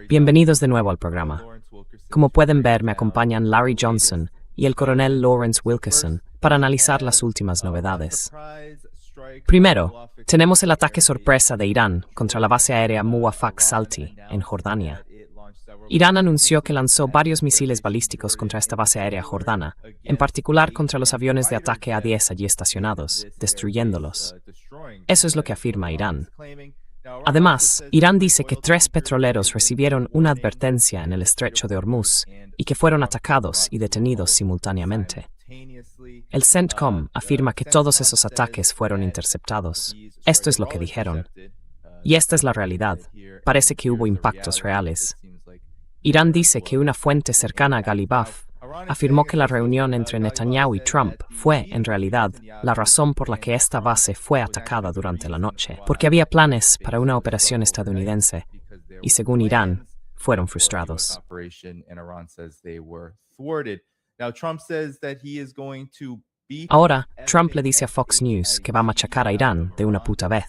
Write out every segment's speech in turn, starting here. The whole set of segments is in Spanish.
Bienvenidos de nuevo al programa. Como pueden ver, me acompañan Larry Johnson y el coronel Lawrence Wilkerson para analizar las últimas novedades. Primero, tenemos el ataque sorpresa de Irán contra la base aérea Muwafaq Salti, en Jordania. Irán anunció que lanzó varios misiles balísticos contra esta base aérea jordana, en particular contra los aviones de ataque A-10 allí estacionados, destruyéndolos. Eso es lo que afirma Irán. Además, Irán dice que 3 petroleros recibieron una advertencia en el estrecho de Hormuz y que fueron atacados y detenidos simultáneamente. El CENTCOM afirma que todos esos ataques fueron interceptados. Esto es lo que dijeron. Y esta es la realidad. Parece que hubo impactos reales. Irán dice que una fuente cercana a Ghalibaf afirmó que la reunión entre Netanyahu y Trump fue, en realidad, la razón por la que esta base fue atacada durante la noche, porque había planes para una operación estadounidense, y según Irán, fueron frustrados. Ahora, Trump le dice a Fox News que va a machacar a Irán de una puta vez.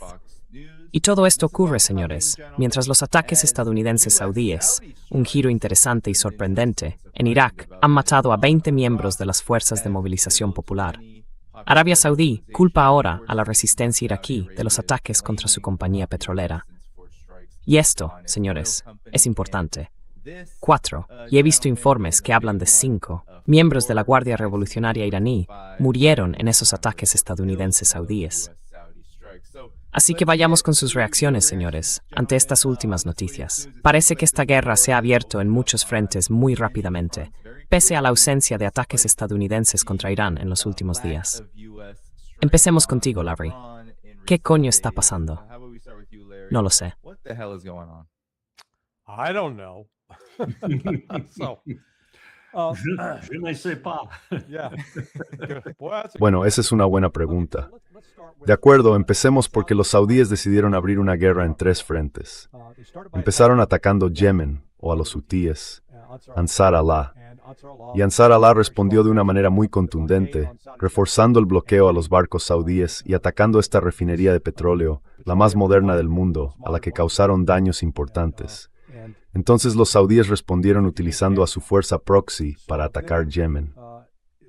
Y todo esto ocurre, señores, mientras los ataques estadounidenses saudíes, un giro interesante y sorprendente, en Irak, han matado a 20 miembros de las Fuerzas de Movilización Popular. Arabia Saudí culpa ahora a la resistencia iraquí de los ataques contra su compañía petrolera. Y esto, señores, es importante. 4, y he visto informes que hablan de 5, miembros de la Guardia Revolucionaria iraní murieron en esos ataques estadounidenses saudíes. Así que vayamos con sus reacciones, señores, ante estas últimas noticias. Parece que esta guerra se ha abierto en muchos frentes muy rápidamente, pese a la ausencia de ataques estadounidenses contra Irán en los últimos días. Empecemos contigo, Larry. ¿Qué coño está pasando? No lo sé. I don't know. Je ne sais pas. Yeah. Bueno, esa es una buena pregunta. De acuerdo, empecemos porque los saudíes decidieron abrir una guerra en 3 frentes. Empezaron atacando Yemen, o a los hutíes, Ansar Allah. Y Ansar Allah respondió de una manera muy contundente, reforzando el bloqueo a los barcos saudíes y atacando esta refinería de petróleo, la más moderna del mundo, a la que causaron daños importantes. Entonces los saudíes respondieron utilizando a su fuerza proxy para atacar Yemen.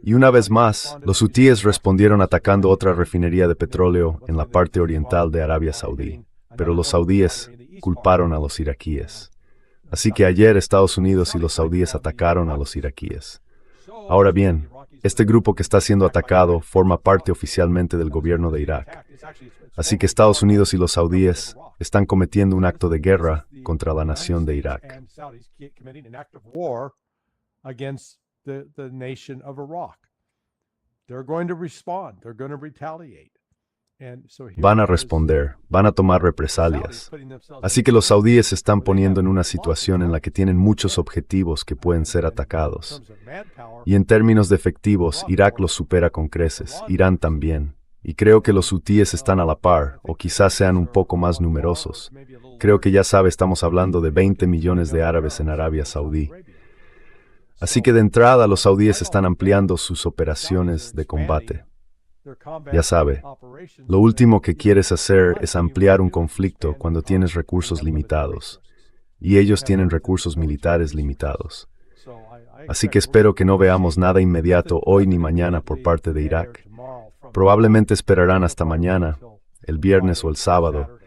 Y una vez más, los hutíes respondieron atacando otra refinería de petróleo en la parte oriental de Arabia Saudí. Pero los saudíes culparon a los iraquíes. Así que ayer Estados Unidos y los saudíes atacaron a los iraquíes. Ahora bien, este grupo que está siendo atacado forma parte oficialmente del gobierno de Irak. Así que Estados Unidos y los saudíes están cometiendo un acto de guerra contra la nación de Irak. The nation of Iraq. They're going to respond. They're going to retaliate. Van a responder, van a tomar represalias. Así que los saudíes se están poniendo en una situación en la que tienen muchos objetivos que pueden ser atacados. Y en términos de efectivos, Irak los supera con creces, Irán también. Y creo que los hutíes están a la par, o quizás sean un poco más numerosos. Creo que ya sabe, estamos hablando de 20 millones de árabes en Arabia Saudí. Así que de entrada los saudíes están ampliando sus operaciones de combate. Ya sabe, lo último que quieres hacer es ampliar un conflicto cuando tienes recursos limitados. Y ellos tienen recursos militares limitados. Así que espero que no veamos nada inmediato hoy ni mañana por parte de Irak. Probablemente esperarán hasta mañana, el viernes o el sábado,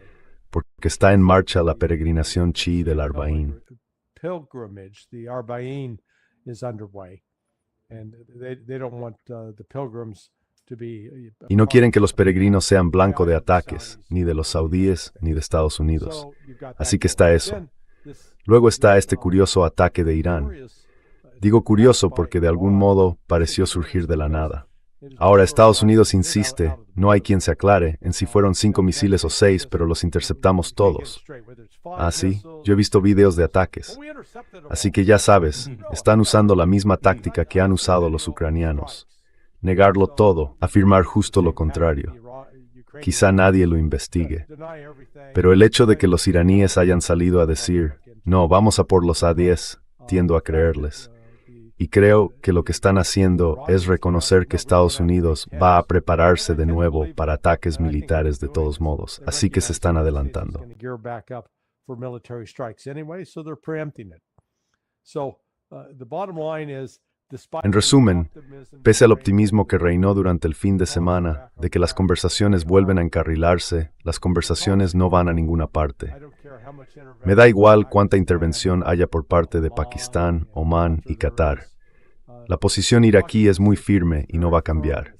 porque está en marcha la peregrinación chií del Arbaín. Is underway, and they don't want the pilgrims to be. Y no quieren que los peregrinos sean blanco de ataques, ni de los saudíes, ni de Estados Unidos. Así que está eso. Luego está este curioso ataque de Irán. Digo curioso porque de algún modo pareció surgir de la nada. Ahora Estados Unidos insiste, no hay quien se aclare, en si fueron 5 misiles o 6, pero los interceptamos todos. Ah, sí, yo he visto videos de ataques. Así que ya sabes, están usando la misma táctica que han usado los ucranianos. Negarlo todo, afirmar justo lo contrario. Quizá nadie lo investigue. Pero el hecho de que los iraníes hayan salido a decir, no, vamos a por los A-10, tiendo a creerles. Y creo que lo que están haciendo es reconocer que Estados Unidos va a prepararse de nuevo para ataques militares de todos modos, así que se están adelantando. En resumen, pese al optimismo que reinó durante el fin de semana de que las conversaciones vuelven a encarrilarse, las conversaciones no van a ninguna parte. Me da igual cuánta intervención haya por parte de Pakistán, Omán y Qatar. La posición iraquí es muy firme y no va a cambiar.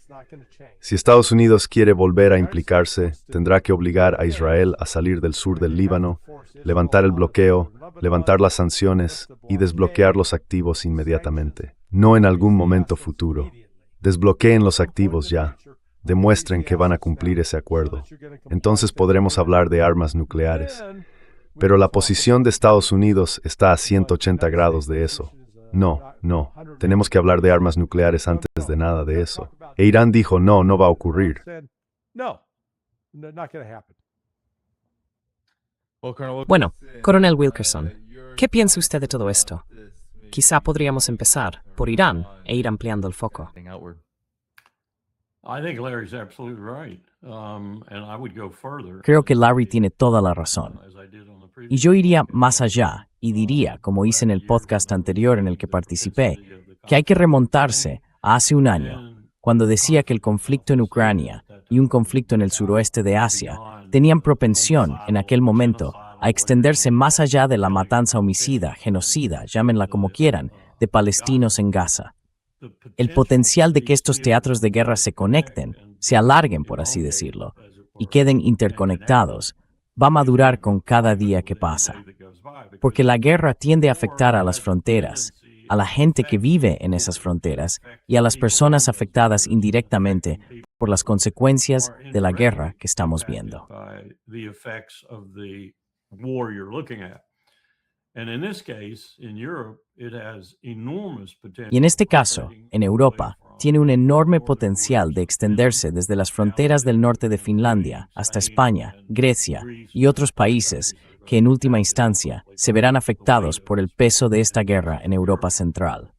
Si Estados Unidos quiere volver a implicarse, tendrá que obligar a Israel a salir del sur del Líbano, levantar el bloqueo, levantar las sanciones y desbloquear los activos inmediatamente. No en algún momento futuro. Desbloqueen los activos ya. Demuestren que van a cumplir ese acuerdo. Entonces podremos hablar de armas nucleares. Pero la posición de Estados Unidos está a 180 grados de eso. No. Tenemos que hablar de armas nucleares antes de nada de eso. E Irán dijo, no va a ocurrir. Bueno, Coronel Wilkerson, ¿qué piensa usted de todo esto? Quizá podríamos empezar por Irán e ir ampliando el foco. Creo que Larry tiene toda la razón. Y yo iría más allá y diría, como hice en el podcast anterior en el que participé, que hay que remontarse a hace un año, cuando decía que el conflicto en Ucrania y un conflicto en el suroeste de Asia tenían propensión, en aquel momento, a extenderse más allá de la matanza homicida, genocida, llámenla como quieran, de palestinos en Gaza. El potencial de que estos teatros de guerra se conecten, se alarguen, por así decirlo, y queden interconectados, va a madurar con cada día que pasa. Porque la guerra tiende a afectar a las fronteras, a la gente que vive en esas fronteras y a las personas afectadas indirectamente por las consecuencias de la guerra que estamos viendo. Y en este caso, en Europa, tiene un enorme potencial de extenderse desde las fronteras del norte de Finlandia hasta España, Grecia y otros países que en última instancia se verán afectados por el peso de esta guerra en Europa Central.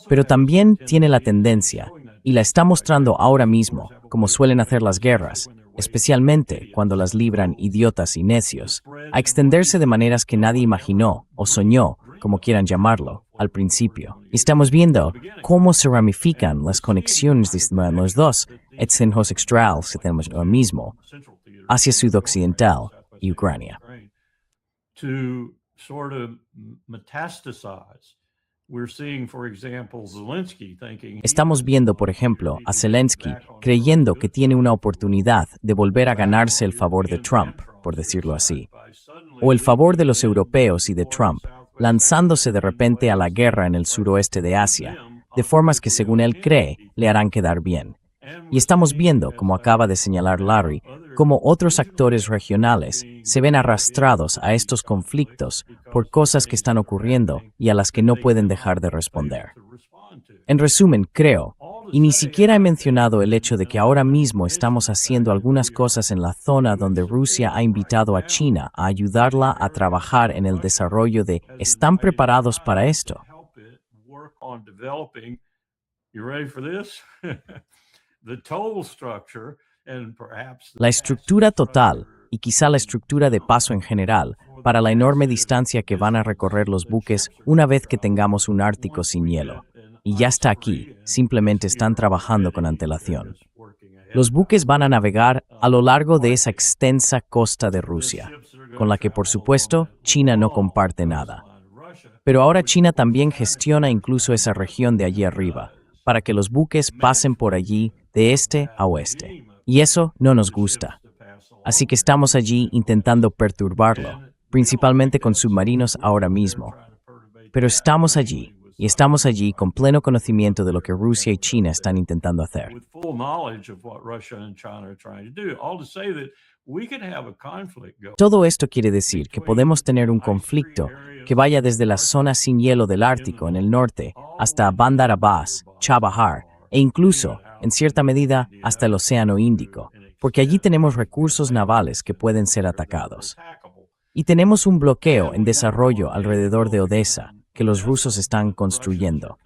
Pero también tiene la tendencia, y la está mostrando ahora mismo, como suelen hacer las guerras, especialmente cuando las libran idiotas y necios, a extenderse de maneras que nadie imaginó o soñó, como quieran llamarlo, al principio. Estamos viendo cómo se ramifican las conexiones de los dos etcenjos extraels que tenemos ahora mismo, hacia sudoccidental y Ucrania. Estamos viendo, por ejemplo, a Zelensky creyendo que tiene una oportunidad de volver a ganarse el favor de Trump, por decirlo así, o el favor de los europeos y de Trump, lanzándose de repente a la guerra en el suroeste de Asia, de formas que, según él cree, le harán quedar bien. Y estamos viendo, como acaba de señalar Larry, cómo otros actores regionales se ven arrastrados a estos conflictos por cosas que están ocurriendo y a las que no pueden dejar de responder. En resumen, creo, y ni siquiera he mencionado el hecho de que ahora mismo estamos haciendo algunas cosas en la zona donde Rusia ha invitado a China a ayudarla a trabajar en el desarrollo de ¿están preparados para esto? La estructura total, y quizá la estructura de paso en general, para la enorme distancia que van a recorrer los buques una vez que tengamos un Ártico sin hielo. Y ya está aquí, simplemente están trabajando con antelación. Los buques van a navegar a lo largo de esa extensa costa de Rusia, con la que, por supuesto, China no comparte nada. Pero ahora China también gestiona incluso esa región de allí arriba, para que los buques pasen por allí de este a oeste. Y eso no nos gusta. Así que estamos allí intentando perturbarlo, principalmente con submarinos ahora mismo. Pero estamos allí, y estamos allí con pleno conocimiento de lo que Rusia y China están intentando hacer. Todo esto quiere decir que podemos tener un conflicto que vaya desde la zona sin hielo del Ártico en el norte hasta Bandar Abbas, Chabahar e incluso, en cierta medida, hasta el Océano Índico, porque allí tenemos recursos navales que pueden ser atacados. Y tenemos un bloqueo en desarrollo alrededor de Odessa que los rusos están construyendo.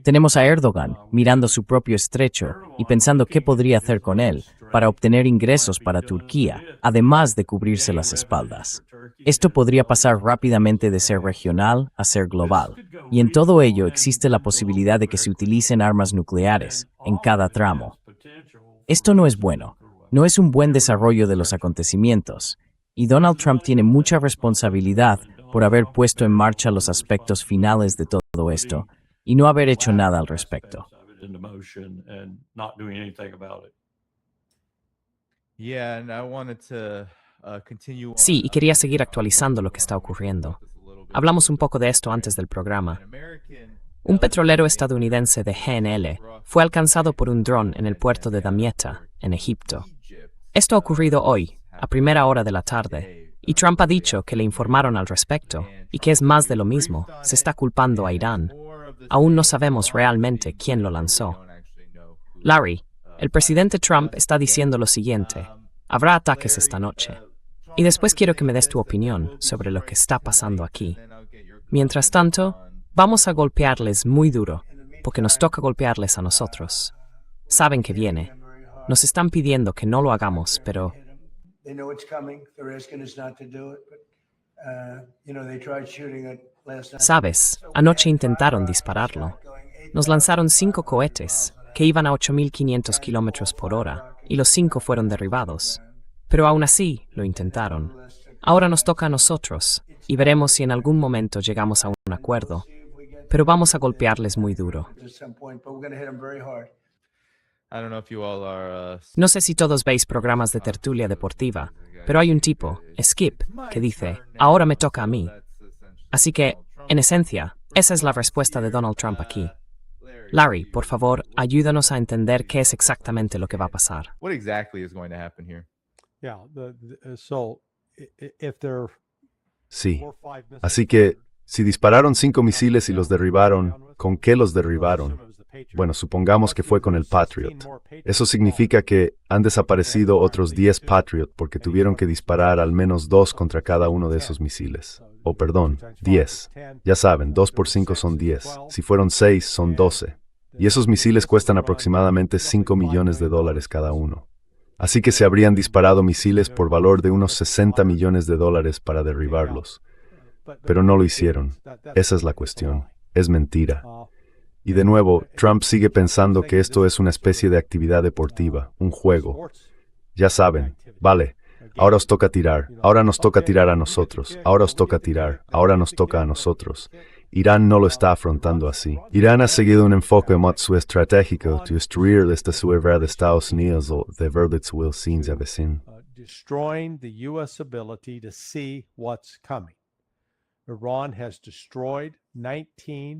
Tenemos a Erdogan mirando su propio estrecho y pensando qué podría hacer con él para obtener ingresos para Turquía, además de cubrirse las espaldas. Esto podría pasar rápidamente de ser regional a ser global, y en todo ello existe la posibilidad de que se utilicen armas nucleares en cada tramo. Esto no es bueno, no es un buen desarrollo de los acontecimientos, y Donald Trump tiene mucha responsabilidad por haber puesto en marcha los aspectos finales de todo esto y no haber hecho nada al respecto. Sí, y quería seguir actualizando lo que está ocurriendo. Hablamos un poco de esto antes del programa. Un petrolero estadounidense de GNL fue alcanzado por un dron en el puerto de Damietta, en Egipto. Esto ha ocurrido hoy, a primera hora de la tarde, y Trump ha dicho que le informaron al respecto y que es más de lo mismo, se está culpando a Irán. Aún no sabemos realmente quién lo lanzó. Larry, el presidente Trump está diciendo lo siguiente: habrá ataques esta noche. Y después quiero que me des tu opinión sobre lo que está pasando aquí. Mientras tanto, vamos a golpearles muy duro, porque nos toca golpearles a nosotros. Saben que viene. Nos están pidiendo que no lo hagamos, pero... Sabes, anoche intentaron dispararlo. Nos lanzaron 5 cohetes, que iban a 8.500 kilómetros por hora, y los 5 fueron derribados. Pero aún así, lo intentaron. Ahora nos toca a nosotros, y veremos si en algún momento llegamos a un acuerdo. Pero vamos a golpearles muy duro. No sé si todos veis programas de tertulia deportiva, pero hay un tipo, Skip, que dice, ahora me toca a mí. Así que, en esencia, esa es la respuesta de Donald Trump aquí. Larry, por favor, ayúdanos a entender qué es exactamente lo que va a pasar. Sí. Así que, si dispararon 5 misiles y los derribaron, ¿con qué los derribaron? Bueno, supongamos que fue con el Patriot. Eso significa que han desaparecido otros 10 Patriot porque tuvieron que disparar al menos 2 contra cada uno de esos misiles. O perdón, 10. Ya saben, 2 por 5 son 10. Si fueron 6, son 12. Y esos misiles cuestan aproximadamente $5 millones cada uno. Así que se habrían disparado misiles por valor de unos $60 millones para derribarlos. Pero no lo hicieron. Esa es la cuestión. Es mentira. Y de nuevo, Trump sigue pensando que esto es una especie de actividad deportiva, un juego. Ya saben, vale, ahora os toca tirar, ahora nos toca tirar a nosotros, ahora os toca tirar, ahora nos toca a nosotros. Irán no lo está afrontando así. Irán ha seguido un enfoque muy estratégico de destruir esta suerte de Estados Unidos o de verdades will sin avecin. Destroying the U.S. ability to see what's coming.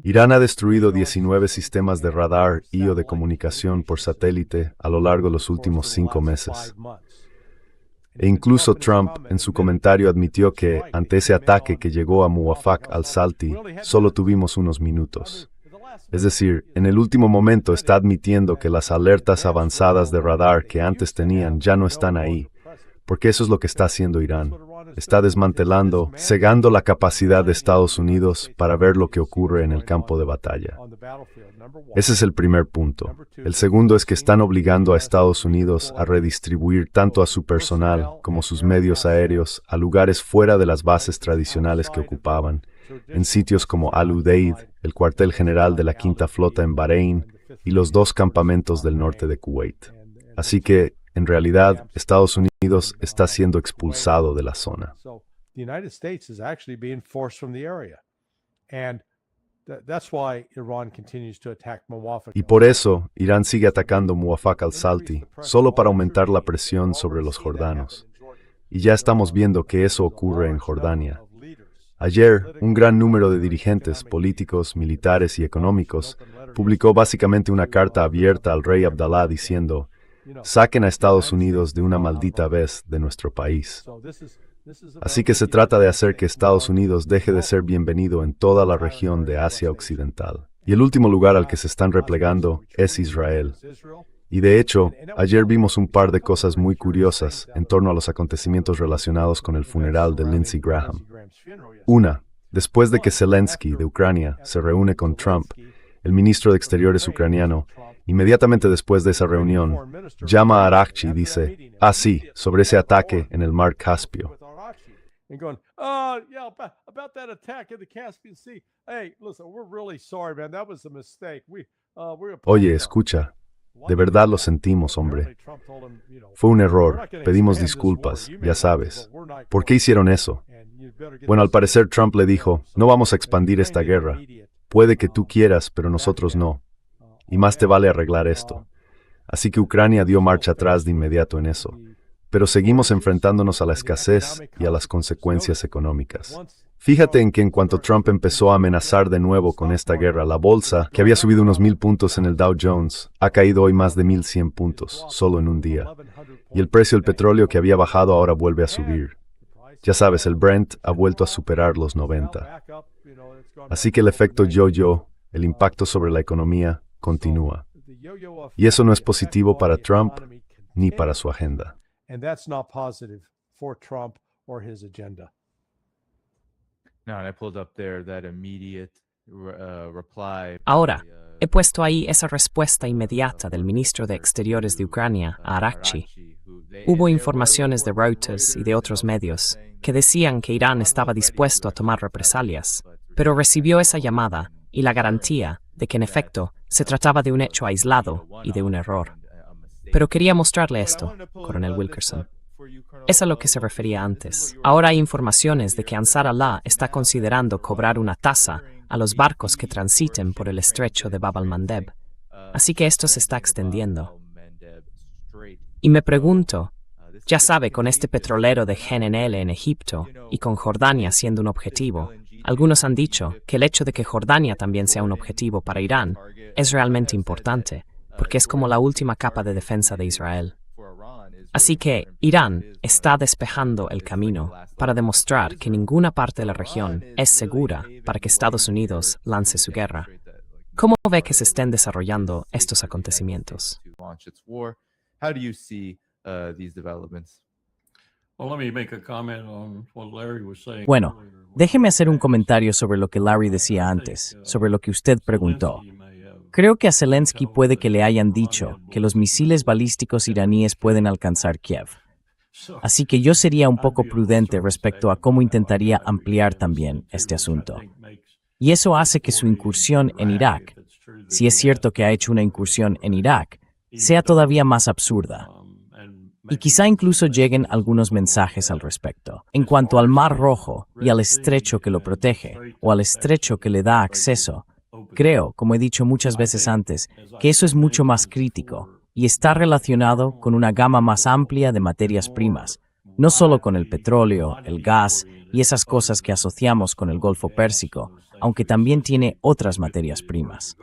Irán ha destruido 19 sistemas de radar y o de comunicación por satélite a lo largo de los últimos 5 meses. E incluso Trump, en su comentario, admitió que, ante ese ataque que llegó a Muwafaq al-Salti, solo tuvimos unos minutos. Es decir, en el último momento está admitiendo que las alertas avanzadas de radar que antes tenían ya no están ahí, porque eso es lo que está haciendo Irán. Está desmantelando, cegando la capacidad de Estados Unidos para ver lo que ocurre en el campo de batalla. Ese es el primer punto. El segundo es que están obligando a Estados Unidos a redistribuir tanto a su personal como sus medios aéreos a lugares fuera de las bases tradicionales que ocupaban, en sitios como Al-Udeid, el cuartel general de la Quinta Flota en Bahrein y los 2 campamentos del norte de Kuwait. Así que, en realidad, Estados Unidos está siendo expulsado de la zona. Y por eso, Irán sigue atacando Muwafaq al-Salti, solo para aumentar la presión sobre los jordanos. Y ya estamos viendo que eso ocurre en Jordania. Ayer, un gran número de dirigentes políticos, militares y económicos publicó básicamente una carta abierta al rey Abdalá diciendo: saquen a Estados Unidos de una maldita vez de nuestro país. Así que se trata de hacer que Estados Unidos deje de ser bienvenido en toda la región de Asia Occidental. Y el último lugar al que se están replegando es Israel. Y de hecho, ayer vimos un par de cosas muy curiosas en torno a los acontecimientos relacionados con el funeral de Lindsey Graham. Una, después de que Zelensky de Ucrania se reúne con Trump, el ministro de Exteriores ucraniano, inmediatamente después de esa reunión, llama a Arakchi y dice, sí, sobre ese ataque en el mar Caspio. And going, yeah, about that attack in the Caspian Sea. Hey, listen, we're really sorry, man. That was a mistake. Oye, escucha, de verdad lo sentimos, hombre. Fue un error, pedimos disculpas, ya sabes. ¿Por qué hicieron eso? Bueno, al parecer Trump le dijo, no vamos a expandir esta guerra. Puede que tú quieras, pero nosotros no. Y más te vale arreglar esto. Así que Ucrania dio marcha atrás de inmediato en eso. Pero seguimos enfrentándonos a la escasez y a las consecuencias económicas. Fíjate en que en cuanto Trump empezó a amenazar de nuevo con esta guerra, la bolsa, que había subido unos 1,000 puntos en el Dow Jones, ha caído hoy más de 1,100 puntos, solo en un día. Y el precio del petróleo que había bajado ahora vuelve a subir. Ya sabes, el Brent ha vuelto a superar los 90. Así que el efecto yo-yo, el impacto sobre la economía, continúa. Y eso no es positivo para Trump ni para su agenda. And that's not positive for Trump or his agenda. No, and I pulled up there that immediate reply. Ahora, he puesto ahí esa respuesta inmediata del ministro de Exteriores de Ucrania, Arakchi. Hubo informaciones de Reuters y de otros medios que decían que Irán estaba dispuesto a tomar represalias, pero recibió esa llamada y la garantía de que en efecto se trataba de un hecho aislado y de un error. Pero quería mostrarle esto, coronel Wilkerson. Es a lo que se refería antes. Ahora hay informaciones de que Ansar Allah está considerando cobrar una tasa a los barcos que transiten por el estrecho de Bab al-Mandeb. Así que esto se está extendiendo. Y me pregunto, ya sabe, con este petrolero de GNL en Egipto y con Jordania siendo un objetivo, algunos han dicho que el hecho de que Jordania también sea un objetivo para Irán es realmente importante, porque es como la última capa de defensa de Israel. Así que Irán está despejando el camino para demostrar que ninguna parte de la región es segura para que Estados Unidos lance su guerra. ¿Cómo ve que se estén desarrollando estos acontecimientos? Bueno, déjeme hacer un comentario sobre lo que Larry decía antes, sobre lo que usted preguntó. Creo que a Zelensky puede que le hayan dicho que los misiles balísticos iraníes pueden alcanzar Kiev. Así que yo sería un poco prudente respecto a cómo intentaría ampliar también este asunto. Y eso hace que su incursión en Irak, si es cierto que ha hecho una incursión en Irak, sea todavía más absurda. Y quizá incluso lleguen algunos mensajes al respecto. En cuanto al Mar Rojo y al estrecho que lo protege, o al estrecho que le da acceso, creo, como he dicho muchas veces antes, que eso es mucho más crítico y está relacionado con una gama más amplia de materias primas, no solo con el petróleo, el gas y esas cosas que asociamos con el Golfo Pérsico, aunque también tiene otras materias primas.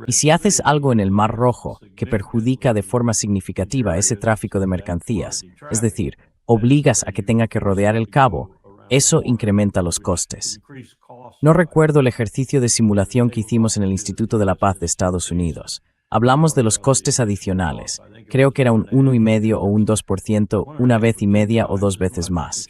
Y si haces algo en el Mar Rojo que perjudica de forma significativa ese tráfico de mercancías, es decir, obligas a que tenga que rodear el cabo, eso incrementa los costes. No recuerdo el ejercicio de simulación que hicimos en el Instituto de la Paz de Estados Unidos. Hablamos de los costes adicionales. Creo que era un 1,5 o un 2%, una vez y media o 2 veces más.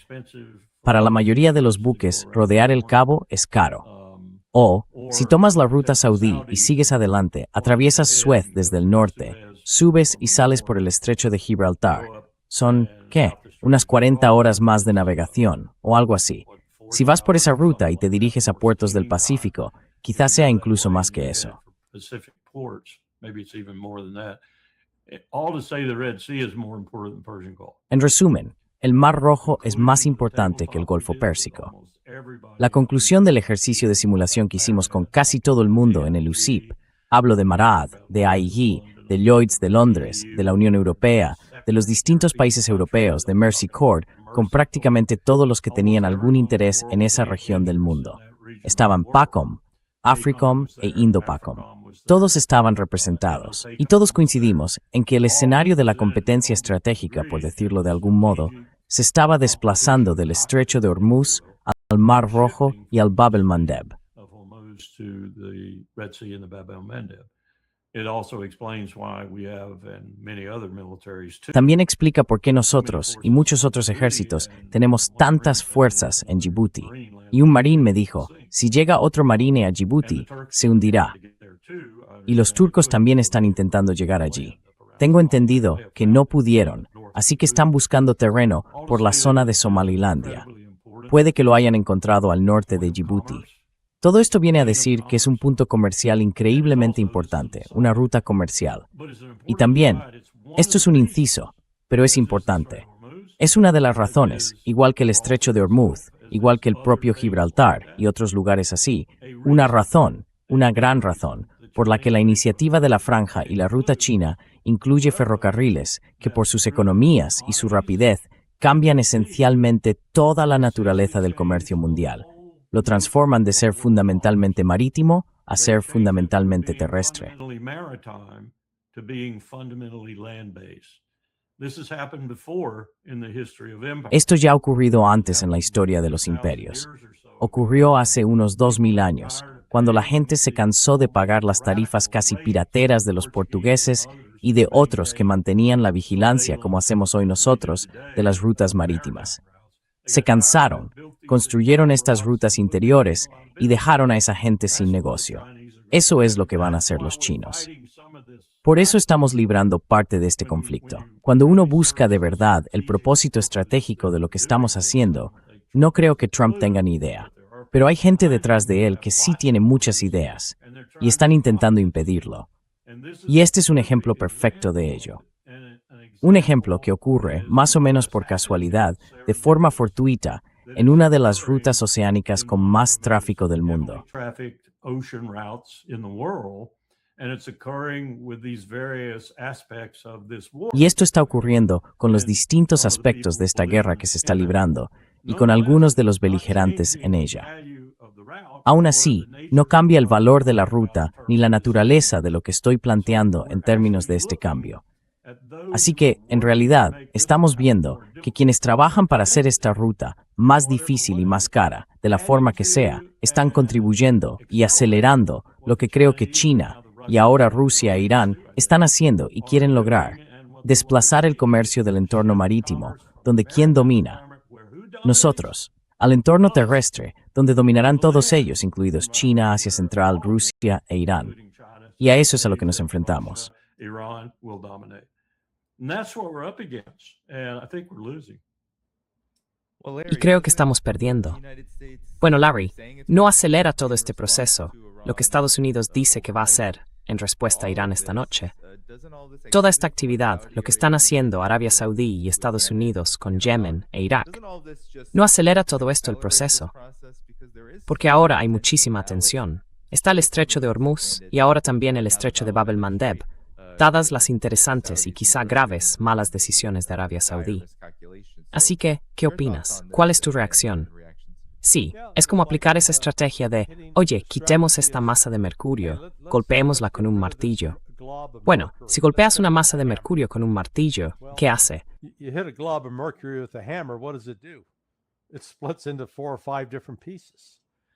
Para la mayoría de los buques, rodear el cabo es caro. O, si tomas la ruta saudí y sigues adelante, atraviesas Suez desde el norte, subes y sales por el estrecho de Gibraltar. Son, ¿qué? Unas 40 horas más de navegación, o algo así. Si vas por esa ruta y te diriges a puertos del Pacífico, quizás sea incluso más que eso. En resumen, el Mar Rojo es más importante que el Golfo Pérsico. La conclusión del ejercicio de simulación que hicimos con casi todo el mundo en el USIP, hablo de Marad, de AIG, de Lloyds de Londres, de la Unión Europea, de los distintos países europeos, de Mercy Corps, con prácticamente todos los que tenían algún interés en esa región del mundo. Estaban PACOM, AFRICOM e INDOPACOM. Todos estaban representados, y todos coincidimos en que el escenario de la competencia estratégica, por decirlo de algún modo, se estaba desplazando del estrecho de Hormuz al Mar Rojo y al Bab el-Mandeb. También explica por qué nosotros y muchos otros ejércitos tenemos tantas fuerzas en Djibouti. Y un marín me dijo, si llega otro marine a Djibouti, se hundirá. Y los turcos también están intentando llegar allí. Tengo entendido que no pudieron, así que están buscando terreno por la zona de Somalilandia. Puede que lo hayan encontrado al norte de Djibouti. Todo esto viene a decir que es un punto comercial increíblemente importante, una ruta comercial. Y también, esto es un inciso, pero es importante. Es una de las razones, igual que el estrecho de Hormuz, igual que el propio Gibraltar y otros lugares así, una razón, una gran razón, por la que la iniciativa de la Franja y la Ruta China incluye ferrocarriles que por sus economías y su rapidez cambian esencialmente toda la naturaleza del comercio mundial. Lo transforman de ser fundamentalmente marítimo a ser fundamentalmente terrestre. Esto ya ha ocurrido antes en la historia de los imperios. Ocurrió hace unos 2000 años, cuando la gente se cansó de pagar las tarifas casi pirateras de los portugueses y de otros que mantenían la vigilancia, como hacemos hoy nosotros, de las rutas marítimas. Se cansaron, construyeron estas rutas interiores y dejaron a esa gente sin negocio. Eso es lo que van a hacer los chinos. Por eso estamos librando parte de este conflicto. Cuando uno busca de verdad el propósito estratégico de lo que estamos haciendo, no creo que Trump tenga ni idea. Pero hay gente detrás de él que sí tiene muchas ideas y están intentando impedirlo. Y este es un ejemplo perfecto de ello. Un ejemplo que ocurre, más o menos por casualidad, de forma fortuita, en una de las rutas oceánicas con más tráfico del mundo. Y esto está ocurriendo con los distintos aspectos de esta guerra que se está librando y con algunos de los beligerantes en ella. Aún así, no cambia el valor de la ruta ni la naturaleza de lo que estoy planteando en términos de este cambio. Así que, en realidad, estamos viendo que quienes trabajan para hacer esta ruta más difícil y más cara, de la forma que sea, están contribuyendo y acelerando lo que creo que China y ahora Rusia e Irán están haciendo y quieren lograr: desplazar el comercio del entorno marítimo, donde ¿quién domina? Nosotros, al entorno terrestre, donde dominarán todos ellos, incluidos China, Asia Central, Rusia e Irán. Y a eso es a lo que nos enfrentamos. Y creo que estamos perdiendo. Bueno, Larry, no acelera todo este proceso, lo que Estados Unidos dice que va a hacer en respuesta a Irán esta noche. Toda esta actividad, lo que están haciendo Arabia Saudí y Estados Unidos con Yemen e Irak, no acelera todo esto el proceso, porque ahora hay muchísima tensión. Está el estrecho de Hormuz y ahora también el estrecho de Bab el-Mandeb, dadas las interesantes y quizá graves malas decisiones de Arabia Saudí. Así que, ¿qué opinas? ¿Cuál es tu reacción? Sí, es como aplicar esa estrategia de, oye, quitemos esta masa de mercurio, golpeémosla con un martillo. Bueno, si golpeas una masa de mercurio con un martillo, ¿qué hace?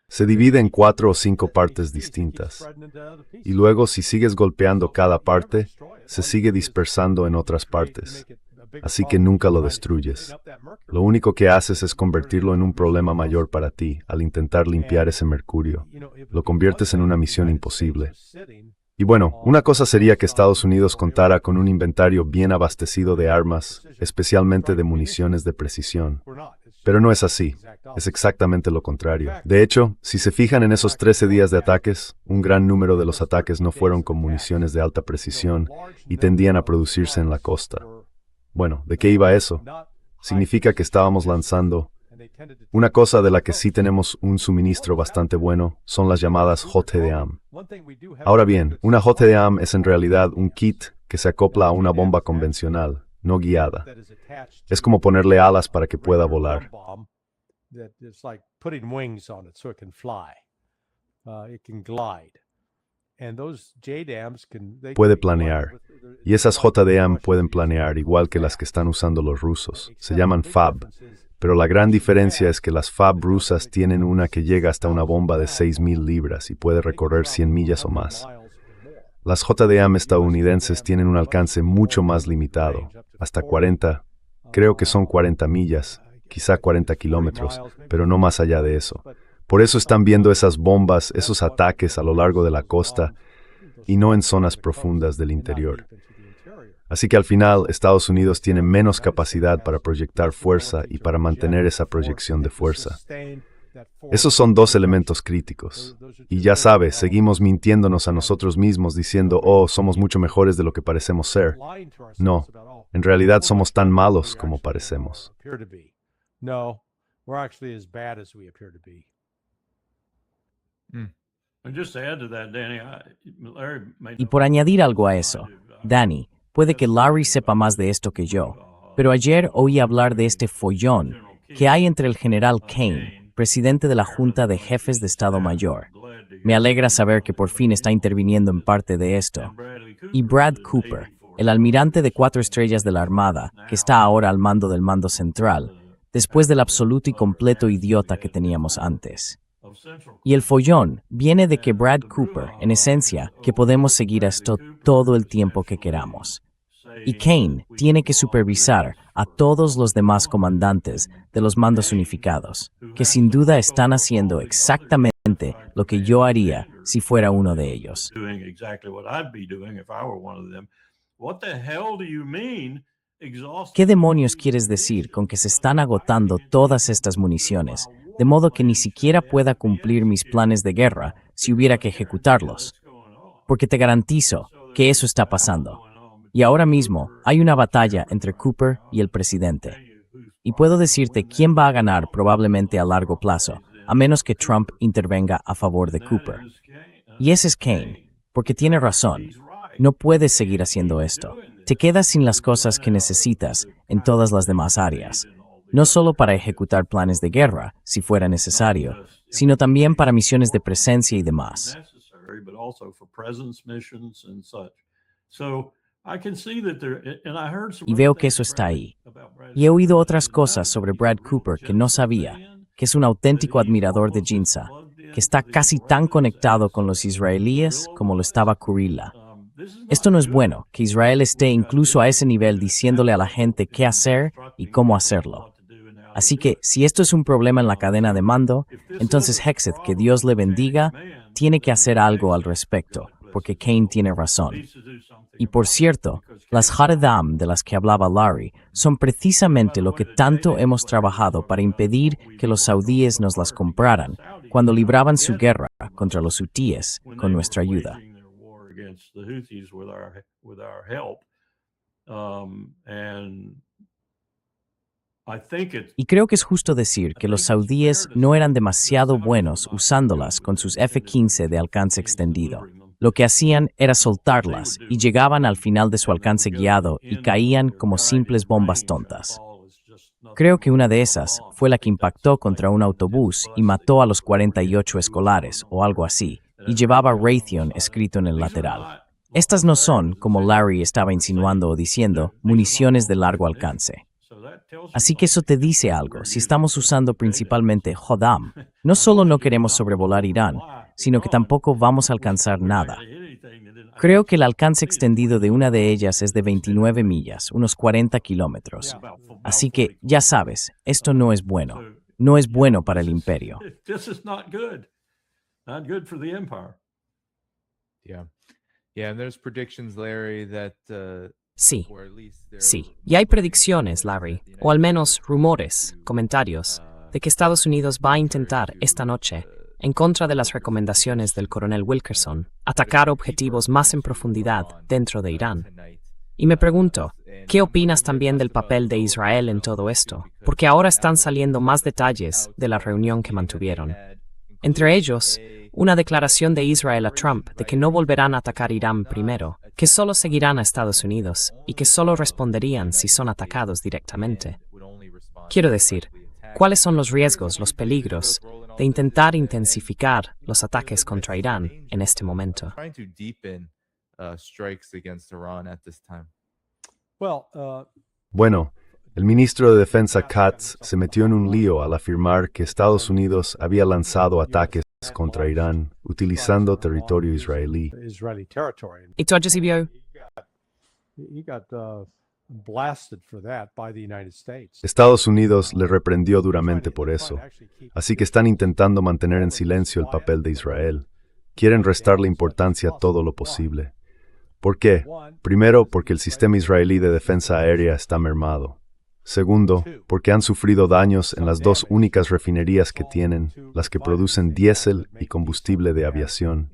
Se divide en 4 o 5 partes distintas. Y luego, si sigues golpeando cada parte, se sigue dispersando en otras partes. Así que nunca lo destruyes. Lo único que haces es convertirlo en un problema mayor para ti al intentar limpiar ese mercurio. Lo conviertes en una misión imposible. Y bueno, una cosa sería que Estados Unidos contara con un inventario bien abastecido de armas, especialmente de municiones de precisión. Pero no es así. Es exactamente lo contrario. De hecho, si se fijan en esos 13 días de ataques, un gran número de los ataques no fueron con municiones de alta precisión y tendían a producirse en la costa. Bueno, ¿de qué iba eso? Significa que estábamos lanzando. Una cosa de la que sí tenemos un suministro bastante bueno son las llamadas JDAM. Ahora bien, una JDAM es en realidad un kit que se acopla a una bomba convencional, no guiada. Es como ponerle alas para que pueda volar. Puede planear. Y esas JDAM pueden planear igual que las que están usando los rusos. Se llaman FAB. Pero la gran diferencia es que las FAB rusas tienen una que llega hasta una bomba de 6.000 libras y puede recorrer 100 millas o más. Las JDAM estadounidenses tienen un alcance mucho más limitado, hasta 40, creo que son 40 millas, quizá 40 kilómetros, pero no más allá de eso. Por eso están viendo esas bombas, esos ataques a lo largo de la costa y no en zonas profundas del interior. Así que al final, Estados Unidos tiene menos capacidad para proyectar fuerza y para mantener esa proyección de fuerza. Esos son dos elementos críticos. Y ya sabes, seguimos mintiéndonos a nosotros mismos diciendo, oh, somos mucho mejores de lo que parecemos ser. No, en realidad somos tan malos como parecemos. No, we're actually as bad as we appear to be. Y por añadir algo a eso, Danny, puede que Larry sepa más de esto que yo, pero ayer oí hablar de este follón que hay entre el general Kane, presidente de la Junta de Jefes de Estado Mayor. Me alegra saber que por fin está interviniendo en parte de esto. Y Brad Cooper, el almirante de 4 estrellas de la Armada, que está ahora al mando del mando central, después del absoluto y completo idiota que teníamos antes. Y el follón viene de que Brad Cooper, en esencia, que podemos seguir esto todo el tiempo que queramos. Y Kane tiene que supervisar a todos los demás comandantes de los mandos unificados, que sin duda están haciendo exactamente lo que yo haría si fuera uno de ellos. ¿Qué demonios quieres decir con que se están agotando todas estas municiones, de modo que ni siquiera pueda cumplir mis planes de guerra si hubiera que ejecutarlos? Porque te garantizo que eso está pasando. Y ahora mismo hay una batalla entre Cooper y el presidente. Y puedo decirte quién va a ganar probablemente a largo plazo, a menos que Trump intervenga a favor de Cooper. Y ese es Kane, porque tiene razón. No puedes seguir haciendo esto. Te quedas sin las cosas que necesitas en todas las demás áreas. No solo para ejecutar planes de guerra, si fuera necesario, sino también para misiones de presencia y demás. Y veo que eso está ahí. Y he oído otras cosas sobre Brad Cooper que no sabía, que es un auténtico admirador de Ginza, que está casi tan conectado con los israelíes como lo estaba Kurilla. Esto no es bueno, que Israel esté incluso a ese nivel diciéndole a la gente qué hacer y cómo hacerlo. Así que, si esto es un problema en la cadena de mando, entonces Hexeth, que Dios le bendiga, tiene que hacer algo al respecto, porque Kane tiene razón. Y por cierto, las Haredam de las que hablaba Larry son precisamente lo que tanto hemos trabajado para impedir que los saudíes nos las compraran cuando libraban su guerra contra los hutíes con nuestra ayuda. Y creo que es justo decir que los saudíes no eran demasiado buenos usándolas con sus F-15 de alcance extendido. Lo que hacían era soltarlas y llegaban al final de su alcance guiado y caían como simples bombas tontas. Creo que una de esas fue la que impactó contra un autobús y mató a los 48 escolares o algo así, y llevaba Raytheon escrito en el lateral. Estas no son, como Larry estaba insinuando o diciendo, municiones de largo alcance. Así que eso te dice algo. Si estamos usando principalmente JDAM, no solo no queremos sobrevolar Irán, sino que tampoco vamos a alcanzar nada. Creo que el alcance extendido de una de ellas es de 29 millas, unos 40 kilómetros. Así que, ya sabes, esto no es bueno. No es bueno para el imperio. Sí, sí. Y hay predicciones, Larry, o al menos rumores, comentarios, de que Estados Unidos va a intentar esta noche, en contra de las recomendaciones del coronel Wilkerson, atacar objetivos más en profundidad dentro de Irán. Y me pregunto, ¿qué opinas también del papel de Israel en todo esto? Porque ahora están saliendo más detalles de la reunión que mantuvieron. Entre ellos, una declaración de Israel a Trump de que no volverán a atacar Irán primero, que solo seguirán a Estados Unidos y que solo responderían si son atacados directamente. Quiero decir, ¿cuáles son los riesgos, los peligros de intentar intensificar los ataques contra Irán en este momento? Bueno, el ministro de Defensa Katz se metió en un lío al afirmar que Estados Unidos había lanzado ataques contra Irán utilizando territorio israelí. Israeli territory. ¿Y tú recibió? He got blasted for that by the United States. Estados Unidos le reprendió duramente por eso, así que están intentando mantener en silencio el papel de Israel. Quieren restarle importancia todo lo posible. ¿Por qué? Primero, porque el sistema israelí de defensa aérea está mermado. Segundo, porque han sufrido daños en las dos únicas refinerías que tienen, las que producen diésel y combustible de aviación.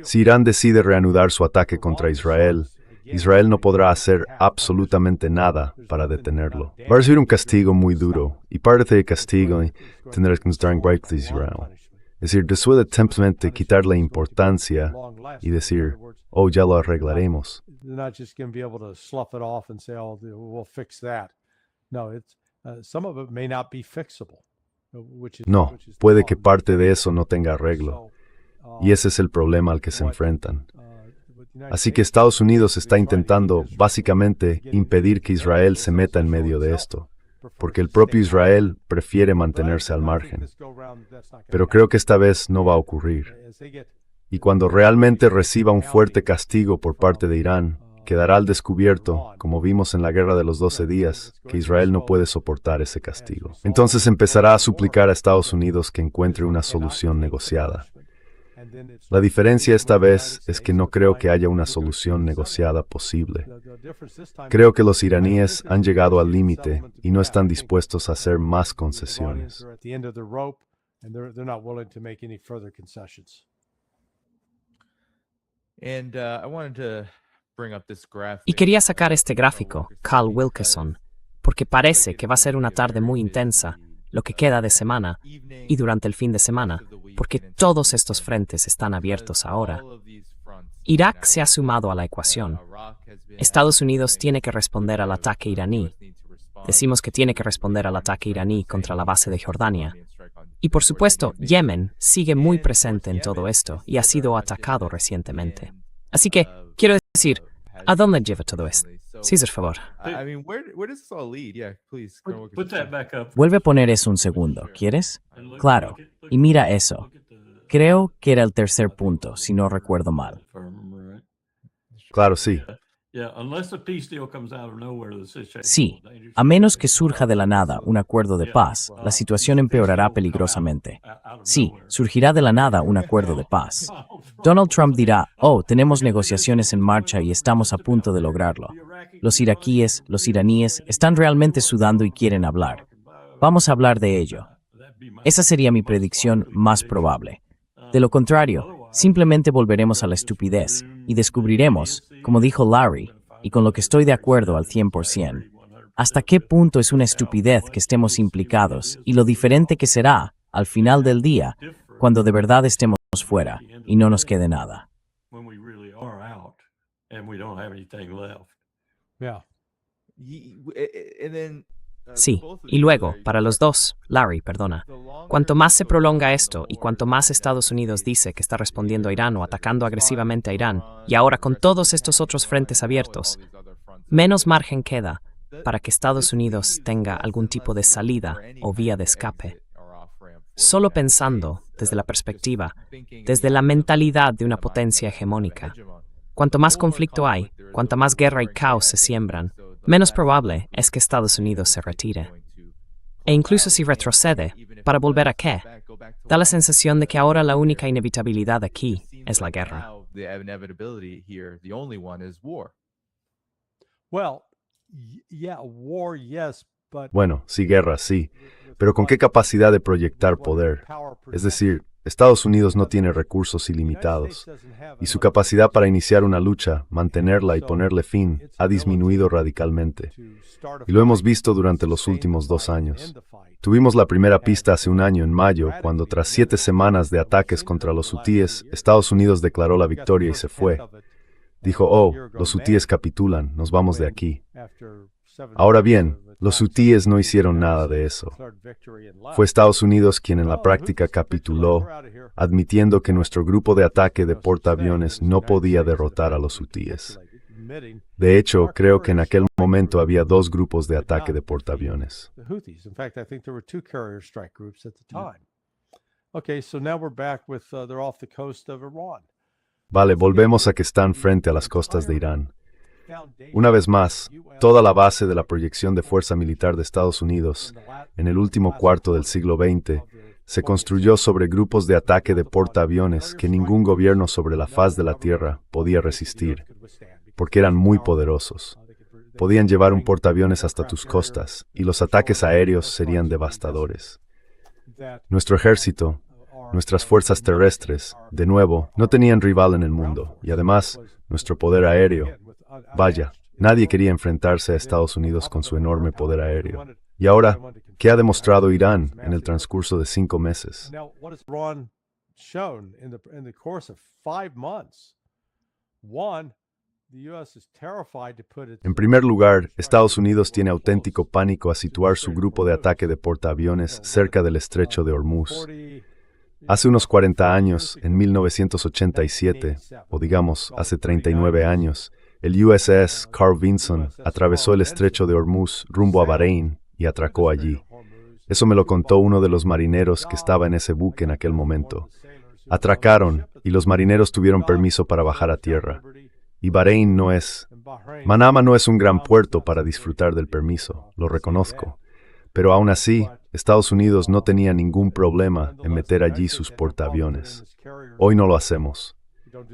Si Irán decide reanudar su ataque contra Israel, Israel no podrá hacer absolutamente nada para detenerlo. Va a recibir un castigo muy duro, y parte del castigo tendrá que estar en de Israel. Es decir, después de simplemente quitarle importancia y decir, oh, ya lo arreglaremos. They're not just going to be able to slough it off and say, oh, we'll fix that. No, it's some of it may not be fixable. No, puede que parte de eso no tenga arreglo, y ese es el problema al que se enfrentan. Así que Estados Unidos está intentando, básicamente, impedir que Israel se meta en medio de esto, porque el propio Israel prefiere mantenerse al margen. Pero creo que esta vez no va a ocurrir. Y cuando realmente reciba un fuerte castigo por parte de Irán, quedará al descubierto, como vimos en la Guerra de los 12 días, que Israel no puede soportar ese castigo. Entonces empezará a suplicar a Estados Unidos que encuentre una solución negociada. La diferencia esta vez es que no creo que haya una solución negociada posible. Creo que los iraníes han llegado al límite y no están dispuestos a hacer más concesiones. Y quería sacar este gráfico, Carl Wilkerson, porque parece que va a ser una tarde muy intensa, lo que queda de semana, y durante el fin de semana, porque todos estos frentes están abiertos ahora. Irak se ha sumado a la ecuación. Estados Unidos tiene que responder al ataque iraní. Decimos que tiene que responder al ataque iraní contra la base de Jordania. Y por supuesto, Yemen sigue muy presente en todo esto y ha sido atacado recientemente. Así que, quiero decir, ¿a dónde lleva todo esto? César, por favor. Vuelve a poner eso un segundo, ¿quieres? Claro, y mira eso. Creo que era el tercer punto, si no recuerdo mal. Claro, sí. Sí, a menos que surja de la nada un acuerdo de paz, la situación empeorará peligrosamente. Sí, surgirá de la nada un acuerdo de paz. Donald Trump dirá, oh, tenemos negociaciones en marcha y estamos a punto de lograrlo. Los iraquíes, los iraníes, están realmente sudando y quieren hablar. Vamos a hablar de ello. Esa sería mi predicción más probable. De lo contrario, simplemente volveremos a la estupidez y descubriremos, como dijo Larry, y con lo que estoy de acuerdo al 100%, hasta qué punto es una estupidez que estemos implicados y lo diferente que será, al final del día, cuando de verdad estemos fuera y no nos quede nada. Sí, y luego, para los dos, Larry, perdona, cuanto más se prolonga esto y cuanto más Estados Unidos dice que está respondiendo a Irán o atacando agresivamente a Irán, y ahora con todos estos otros frentes abiertos, menos margen queda para que Estados Unidos tenga algún tipo de salida o vía de escape. Solo pensando desde la perspectiva, desde la mentalidad de una potencia hegemónica, cuanto más conflicto hay, cuanta más guerra y caos se siembran, menos probable es que Estados Unidos se retire. E incluso si retrocede, ¿para volver a qué? Da la sensación de que ahora la única inevitabilidad aquí es la guerra. Bueno, sí, guerra, sí, pero ¿con qué capacidad de proyectar poder? Es decir, Estados Unidos no tiene recursos ilimitados, y su capacidad para iniciar una lucha, mantenerla y ponerle fin ha disminuido radicalmente. Y lo hemos visto durante los últimos 2 años. Tuvimos la primera pista hace un año, en mayo, cuando tras 7 semanas de ataques contra los hutíes, Estados Unidos declaró la victoria y se fue. Dijo, oh, los hutíes capitulan, nos vamos de aquí. Ahora bien, los hutíes no hicieron nada de eso. Fue Estados Unidos quien en la práctica capituló, admitiendo que nuestro grupo de ataque de portaaviones no podía derrotar a los hutíes. De hecho, creo que en aquel momento había 2 grupos de ataque de portaaviones. Okay, so now we're back with they're off the coast of Iran. Vale, volvemos a que están frente a las costas de Irán. Una vez más, toda la base de la proyección de fuerza militar de Estados Unidos en el último cuarto del siglo XX se construyó sobre grupos de ataque de portaaviones que ningún gobierno sobre la faz de la Tierra podía resistir, porque eran muy poderosos. Podían llevar un portaaviones hasta tus costas, y los ataques aéreos serían devastadores. Nuestro ejército, nuestras fuerzas terrestres, de nuevo, no tenían rival en el mundo, y además, nuestro poder aéreo. Vaya, nadie quería enfrentarse a Estados Unidos con su enorme poder aéreo. Y ahora, ¿qué ha demostrado Irán en el transcurso de 5 meses? En primer lugar, Estados Unidos tiene auténtico pánico a situar su grupo de ataque de portaaviones cerca del estrecho de Hormuz. Hace unos 40 años, en 1987, o digamos, hace 39 años, el USS Carl Vinson atravesó el estrecho de Hormuz rumbo a Bahrein y atracó allí. Eso me lo contó uno de los marineros que estaba en ese buque en aquel momento. Atracaron y los marineros tuvieron permiso para bajar a tierra. Y Bahrein Manama no es un gran puerto para disfrutar del permiso, lo reconozco. Pero aún así, Estados Unidos no tenía ningún problema en meter allí sus portaaviones. Hoy no lo hacemos.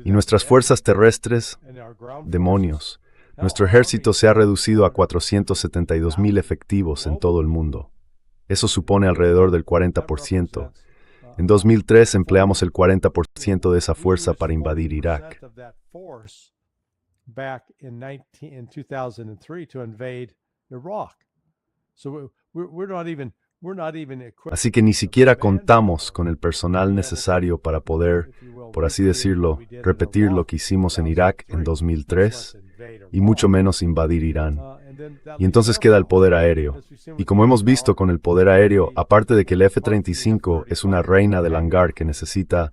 Y nuestras fuerzas terrestres, demonios, nuestro ejército se ha reducido a 472,000 efectivos en todo el mundo. Eso supone alrededor del 40%. En 2003 empleamos el 40% de esa fuerza para invadir Irak. Así que ni siquiera contamos con el personal necesario para poder, por así decirlo, repetir lo que hicimos en Irak en 2003, y mucho menos invadir Irán. Y entonces queda el poder aéreo. Y como hemos visto con el poder aéreo, aparte de que el F-35 es una reina del hangar que necesita,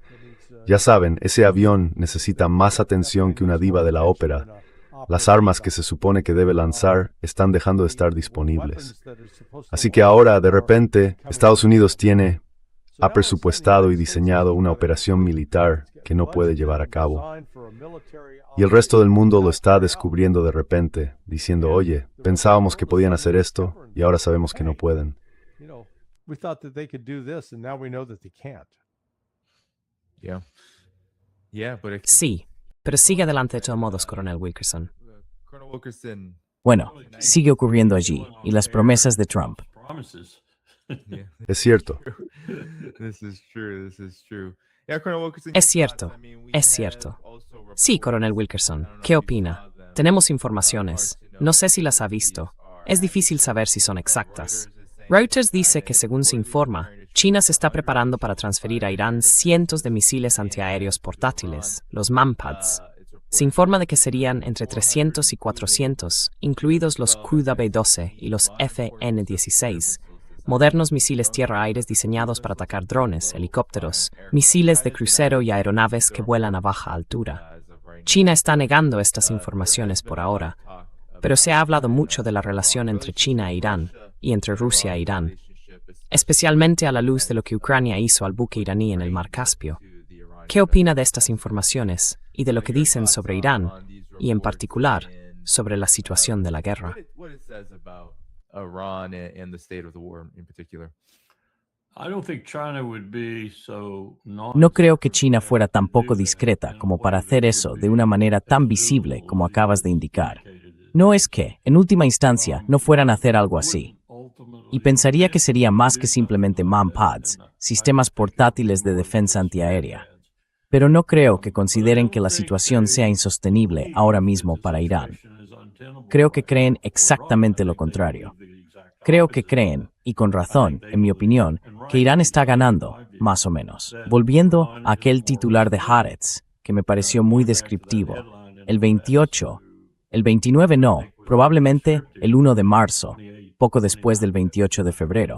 ya saben, ese avión necesita más atención que una diva de la ópera. Las armas que se supone que debe lanzar están dejando de estar disponibles. Así que ahora, de repente, Estados Unidos ha presupuestado y diseñado una operación militar que no puede llevar a cabo. Y el resto del mundo lo está descubriendo de repente, diciendo, oye, pensábamos que podían hacer esto y ahora sabemos que no pueden. Sí, pero sigue adelante de todos modos, Coronel Wilkerson. Bueno, sigue ocurriendo allí, y las promesas de Trump. Es cierto. Es cierto, es cierto. Sí, Coronel Wilkerson, ¿qué opina? Tenemos informaciones. No sé si las ha visto. Es difícil saber si son exactas. Reuters dice que, según se informa, China se está preparando para transferir a Irán cientos de misiles antiaéreos portátiles, los MANPADS. Se informa de que serían entre 300 y 400, incluidos los QW-12 y los FN-16, modernos misiles tierra-aires diseñados para atacar drones, helicópteros, misiles de crucero y aeronaves que vuelan a baja altura. China está negando estas informaciones por ahora, pero se ha hablado mucho de la relación entre China e Irán y entre Rusia e Irán, especialmente a la luz de lo que Ucrania hizo al buque iraní en el Mar Caspio. ¿Qué opina de estas informaciones y de lo que dicen sobre Irán y, en particular, sobre la situación de la guerra? No creo que China fuera tan poco discreta como para hacer eso de una manera tan visible como acabas de indicar. No es que, en última instancia, no fueran a hacer algo así. Y pensaría que sería más que simplemente MANPADS, sistemas portátiles de defensa antiaérea. Pero no creo que consideren que la situación sea insostenible ahora mismo para Irán. Creo que creen exactamente lo contrario. Creo que creen, y con razón, en mi opinión, que Irán está ganando, más o menos. Volviendo a aquel titular de Haaretz, que me pareció muy descriptivo, el 29 no, probablemente el 1 de marzo, poco después del 28 de febrero.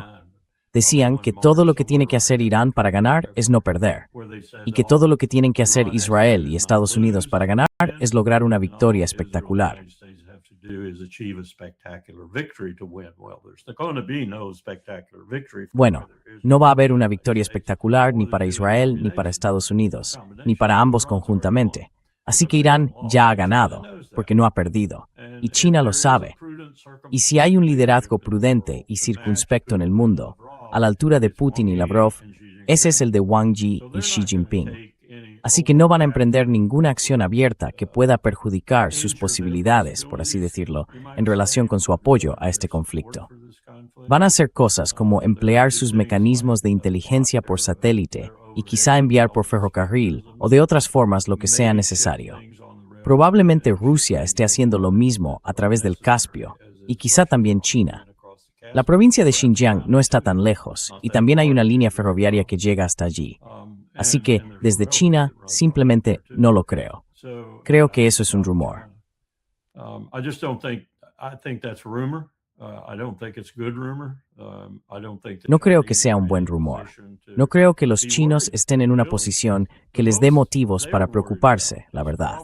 Decían que todo lo que tiene que hacer Irán para ganar es no perder, y que todo lo que tienen que hacer Israel y Estados Unidos para ganar es lograr una victoria espectacular. Bueno, no va a haber una victoria espectacular ni para Israel ni para Estados Unidos, ni para ambos conjuntamente. Así que Irán ya ha ganado, porque no ha perdido, y China lo sabe. Y si hay un liderazgo prudente y circunspecto en el mundo, a la altura de Putin y Lavrov, ese es el de Wang Yi y Xi Jinping. Así que no van a emprender ninguna acción abierta que pueda perjudicar sus posibilidades, por así decirlo, en relación con su apoyo a este conflicto. Van a hacer cosas como emplear sus mecanismos de inteligencia por satélite y quizá enviar por ferrocarril o de otras formas lo que sea necesario. Probablemente Rusia esté haciendo lo mismo a través del Caspio y quizá también China. La provincia de Xinjiang no está tan lejos y también hay una línea ferroviaria que llega hasta allí. Así que, desde China, simplemente no lo creo. Creo que eso es un rumor. No creo que sea un buen rumor. No creo que los chinos estén en una posición que les dé motivos para preocuparse, la verdad.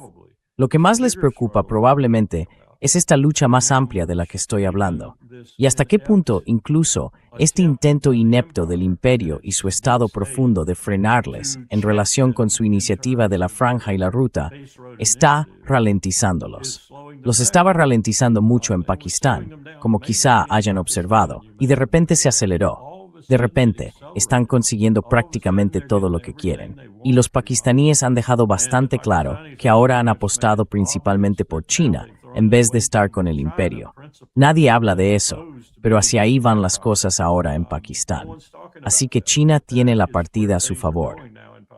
Lo que más les preocupa probablemente es esta lucha más amplia de la que estoy hablando. Y hasta qué punto, incluso, este intento inepto del imperio y su estado profundo de frenarles en relación con su iniciativa de la franja y la ruta, está ralentizándolos. Los estaba ralentizando mucho en Pakistán, como quizá hayan observado, y de repente se aceleró. De repente, están consiguiendo prácticamente todo lo que quieren. Y los pakistaníes han dejado bastante claro que ahora han apostado principalmente por China, en vez de estar con el imperio. Nadie habla de eso, pero hacia ahí van las cosas ahora en Pakistán. Así que China tiene la partida a su favor.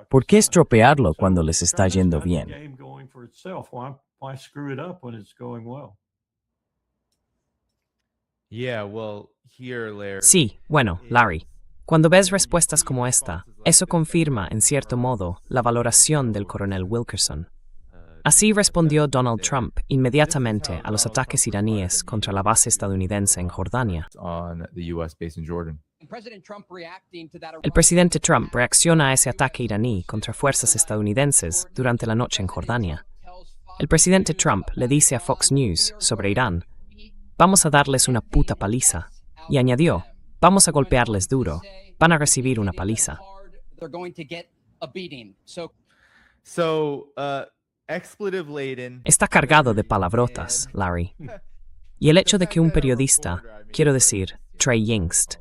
¿Por qué estropearlo cuando les está yendo bien? Sí, bueno, Larry, cuando ves respuestas como esta, eso confirma, en cierto modo, la valoración del coronel Wilkerson. Así respondió Donald Trump inmediatamente a los ataques iraníes contra la base estadounidense en Jordania. El presidente Trump reacciona a ese ataque iraní contra fuerzas estadounidenses durante la noche en Jordania. El presidente Trump le dice a Fox News sobre Irán: "Vamos a darles una puta paliza", y añadió: "Vamos a golpearles duro, van a recibir una paliza". Está cargado de palabrotas, Larry. Y el hecho de que un periodista, quiero decir, Trey Yingst,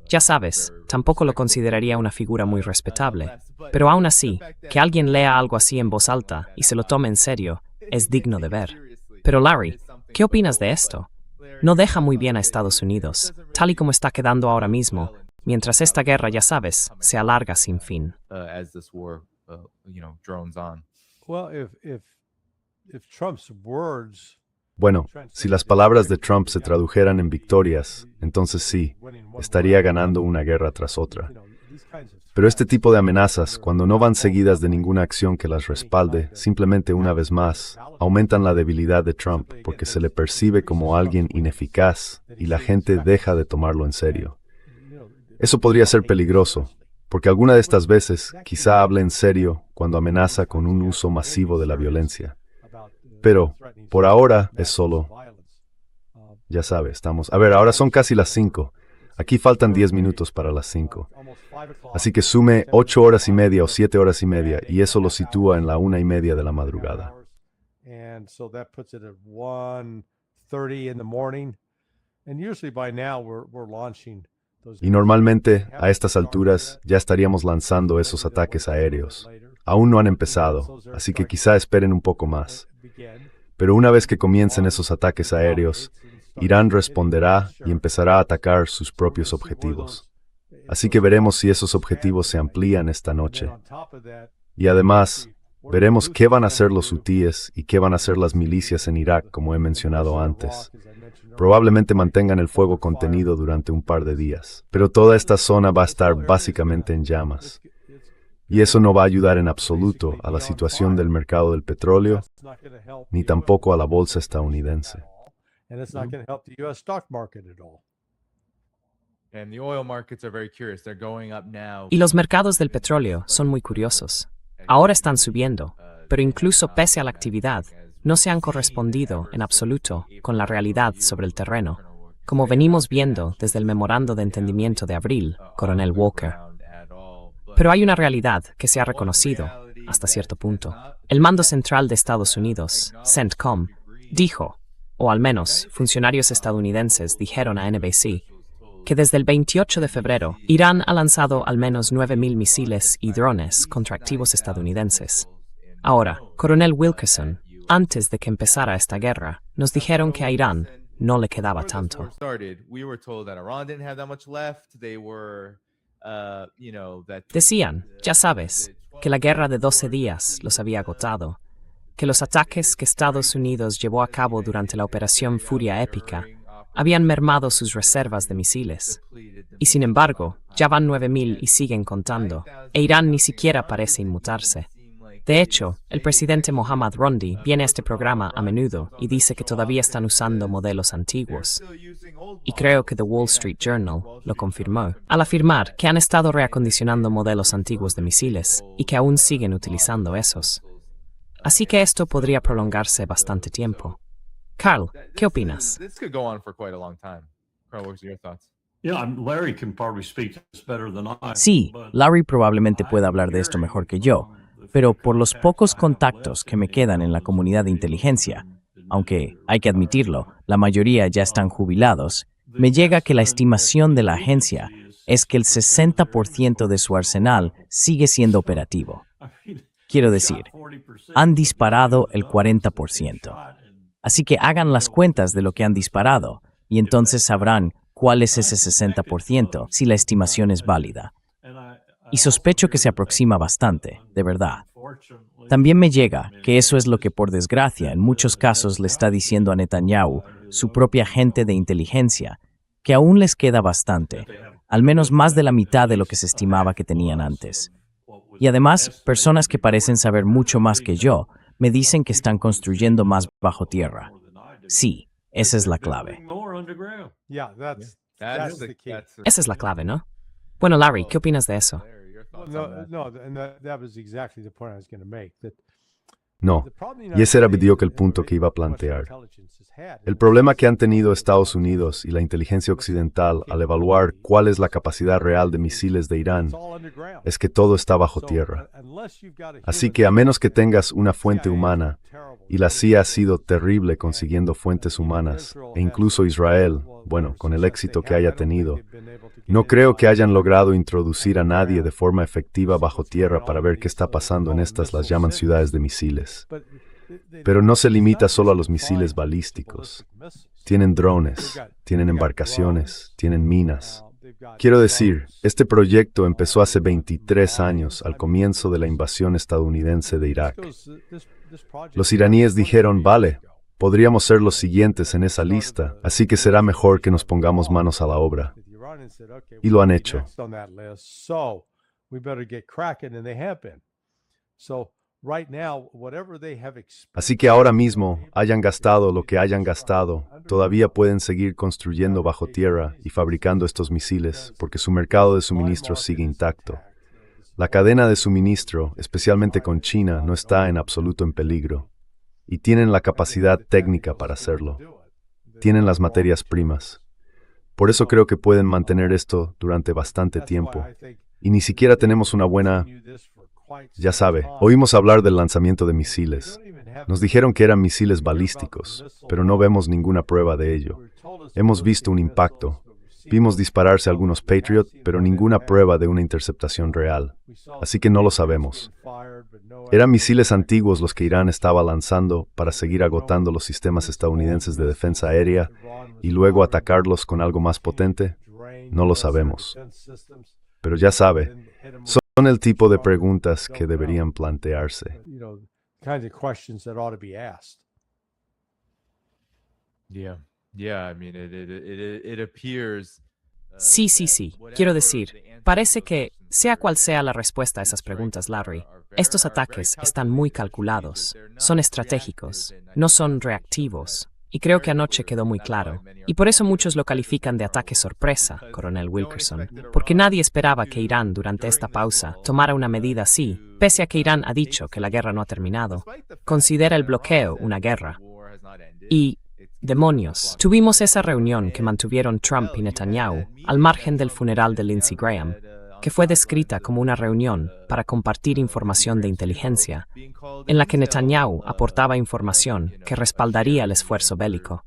ya sabes, tampoco lo consideraría una figura muy respetable, pero aún así, que alguien lea algo así en voz alta y se lo tome en serio, es digno de ver. Pero Larry, ¿qué opinas de esto? No deja muy bien a Estados Unidos, tal y como está quedando ahora mismo, mientras esta guerra, ya sabes, se alarga sin fin. Bueno, si las palabras de Trump se tradujeran en victorias, entonces sí, estaría ganando una guerra tras otra. Pero este tipo de amenazas, cuando no van seguidas de ninguna acción que las respalde, simplemente una vez más, aumentan la debilidad de Trump porque se le percibe como alguien ineficaz y la gente deja de tomarlo en serio. Eso podría ser peligroso, porque alguna de estas veces quizá hable en serio cuando amenaza con un uso masivo de la violencia. Pero, por ahora, es solo... Ya sabe, estamos... A ver, ahora son casi las 5. Aquí faltan 10 minutos para las 5. Así que sume 8 horas y media o 7 horas y media, y eso lo sitúa en la 1:30 de la madrugada. Y normalmente, a estas alturas, ya estaríamos lanzando esos ataques aéreos. Aún no han empezado, así que quizá esperen un poco más. Pero una vez que comiencen esos ataques aéreos, Irán responderá y empezará a atacar sus propios objetivos. Así que veremos si esos objetivos se amplían esta noche. Y además, veremos qué van a hacer los hutíes y qué van a hacer las milicias en Irak, como he mencionado antes. Probablemente mantengan el fuego contenido durante un par de días, pero toda esta zona va a estar básicamente en llamas. Y eso no va a ayudar en absoluto a la situación del mercado del petróleo, ni tampoco a la bolsa estadounidense. Y los mercados del petróleo son muy curiosos. Ahora están subiendo, pero incluso pese a la actividad, no se han correspondido en absoluto con la realidad sobre el terreno, como venimos viendo desde el memorando de entendimiento de abril, Coronel Walker. Pero hay una realidad que se ha reconocido, hasta cierto punto. El Mando Central de Estados Unidos, CENTCOM, dijo, o al menos funcionarios estadounidenses dijeron a NBC, que desde el 28 de febrero, Irán ha lanzado al menos 9.000 misiles y drones contra activos estadounidenses. Ahora, Coronel Wilkerson, antes de que empezara esta guerra, nos dijeron que a Irán no le quedaba tanto. Decían, ya sabes, que la guerra de 12 días los había agotado, que los ataques que Estados Unidos llevó a cabo durante la Operación Furia Épica habían mermado sus reservas de misiles. Y sin embargo, ya van 9.000 y siguen contando, e Irán ni siquiera parece inmutarse. De hecho, el presidente Mohammad Rondi viene a este programa a menudo y dice que todavía están usando modelos antiguos. Y creo que The Wall Street Journal lo confirmó, al afirmar que han estado reacondicionando modelos antiguos de misiles y que aún siguen utilizando esos. Así que esto podría prolongarse bastante tiempo. Carl, ¿qué opinas? Sí, Larry probablemente pueda hablar de esto mejor que yo, pero por los pocos contactos que me quedan en la comunidad de inteligencia, aunque hay que admitirlo, la mayoría ya están jubilados, me llega que la estimación de la agencia es que el 60% de su arsenal sigue siendo operativo. Quiero decir, han disparado el 40%. Así que hagan las cuentas de lo que han disparado y entonces sabrán cuál es ese 60% si la estimación es válida. Y sospecho que se aproxima bastante, de verdad. También me llega que eso es lo que, por desgracia, en muchos casos le está diciendo a Netanyahu, su propia gente de inteligencia, que aún les queda bastante, al menos más de la mitad de lo que se estimaba que tenían antes. Y además, personas que parecen saber mucho más que yo, me dicen que están construyendo más bajo tierra. Sí, esa es la clave. Esa es la clave, ¿no? Bueno, Larry, ¿qué opinas de eso? No, y ese era el punto que iba a plantear. El problema que han tenido Estados Unidos y la inteligencia occidental al evaluar cuál es la capacidad real de misiles de Irán es que todo está bajo tierra. Así que a menos que tengas una fuente humana, y la CIA ha sido terrible consiguiendo fuentes humanas, e incluso Israel, bueno, con el éxito que haya tenido, no creo que hayan logrado introducir a nadie de forma efectiva bajo tierra para ver qué está pasando en estas, las llaman ciudades de misiles. Pero no se limita solo a los misiles balísticos. Tienen drones, tienen embarcaciones, tienen minas. Quiero decir, este proyecto empezó hace 23 años, al comienzo de la invasión estadounidense de Irak. Los iraníes dijeron, vale, podríamos ser los siguientes en esa lista, así que será mejor que nos pongamos manos a la obra. Y lo han hecho. Así que ahora mismo, hayan gastado lo que hayan gastado, todavía pueden seguir construyendo bajo tierra y fabricando estos misiles, porque su mercado de suministros sigue intacto. La cadena de suministro, especialmente con China, no está en absoluto en peligro. Y tienen la capacidad técnica para hacerlo. Tienen las materias primas. Por eso creo que pueden mantener esto durante bastante tiempo. Y ni siquiera tenemos una buena... Ya sabe, oímos hablar del lanzamiento de misiles. Nos dijeron que eran misiles balísticos, pero no vemos ninguna prueba de ello. Hemos visto un impacto. Vimos dispararse algunos Patriot, pero ninguna prueba de una interceptación real. Así que no lo sabemos. Eran misiles antiguos los que Irán estaba lanzando para seguir agotando los sistemas estadounidenses de defensa aérea y luego atacarlos con algo más potente. No lo sabemos. Pero ya sabe, son el tipo de preguntas que deberían plantearse. Sí. Quiero decir, parece que, sea cual sea la respuesta a esas preguntas, Larry, estos ataques están muy calculados, son estratégicos, no son reactivos. Y creo que anoche quedó muy claro. Y por eso muchos lo califican de ataque sorpresa, Coronel Wilkerson, porque nadie esperaba que Irán durante esta pausa tomara una medida así, Pese a que Irán ha dicho que la guerra no ha terminado, considera el bloqueo una guerra. Y, demonios, tuvimos esa reunión que mantuvieron Trump y Netanyahu al margen del funeral de Lindsey Graham, que fue descrita como una reunión para compartir información de inteligencia, en la que Netanyahu aportaba información que respaldaría el esfuerzo bélico.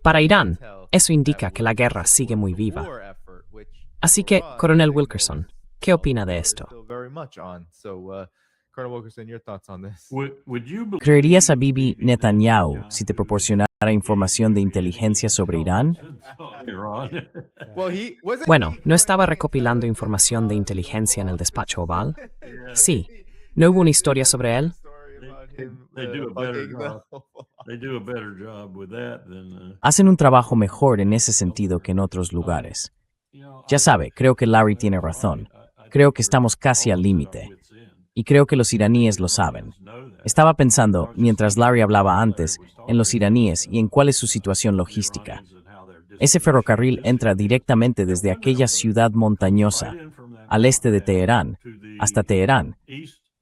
Para Irán, eso indica que la guerra sigue muy viva. Así que, Coronel Wilkerson, ¿qué opina de esto? ¿Creerías a Bibi Netanyahu si te proporcionara información de inteligencia sobre Irán? Bueno, ¿no estaba recopilando información de inteligencia en el despacho oval? Sí. ¿No hubo una historia sobre él? Hacen un trabajo mejor en ese sentido que en otros lugares. Ya sabe, creo que Larry tiene razón. Creo que estamos casi al límite. Y creo que los iraníes lo saben. Estaba pensando, mientras Larry hablaba antes, en los iraníes y en cuál es su situación logística. Ese ferrocarril entra directamente desde aquella ciudad montañosa, al este de Teherán, hasta Teherán.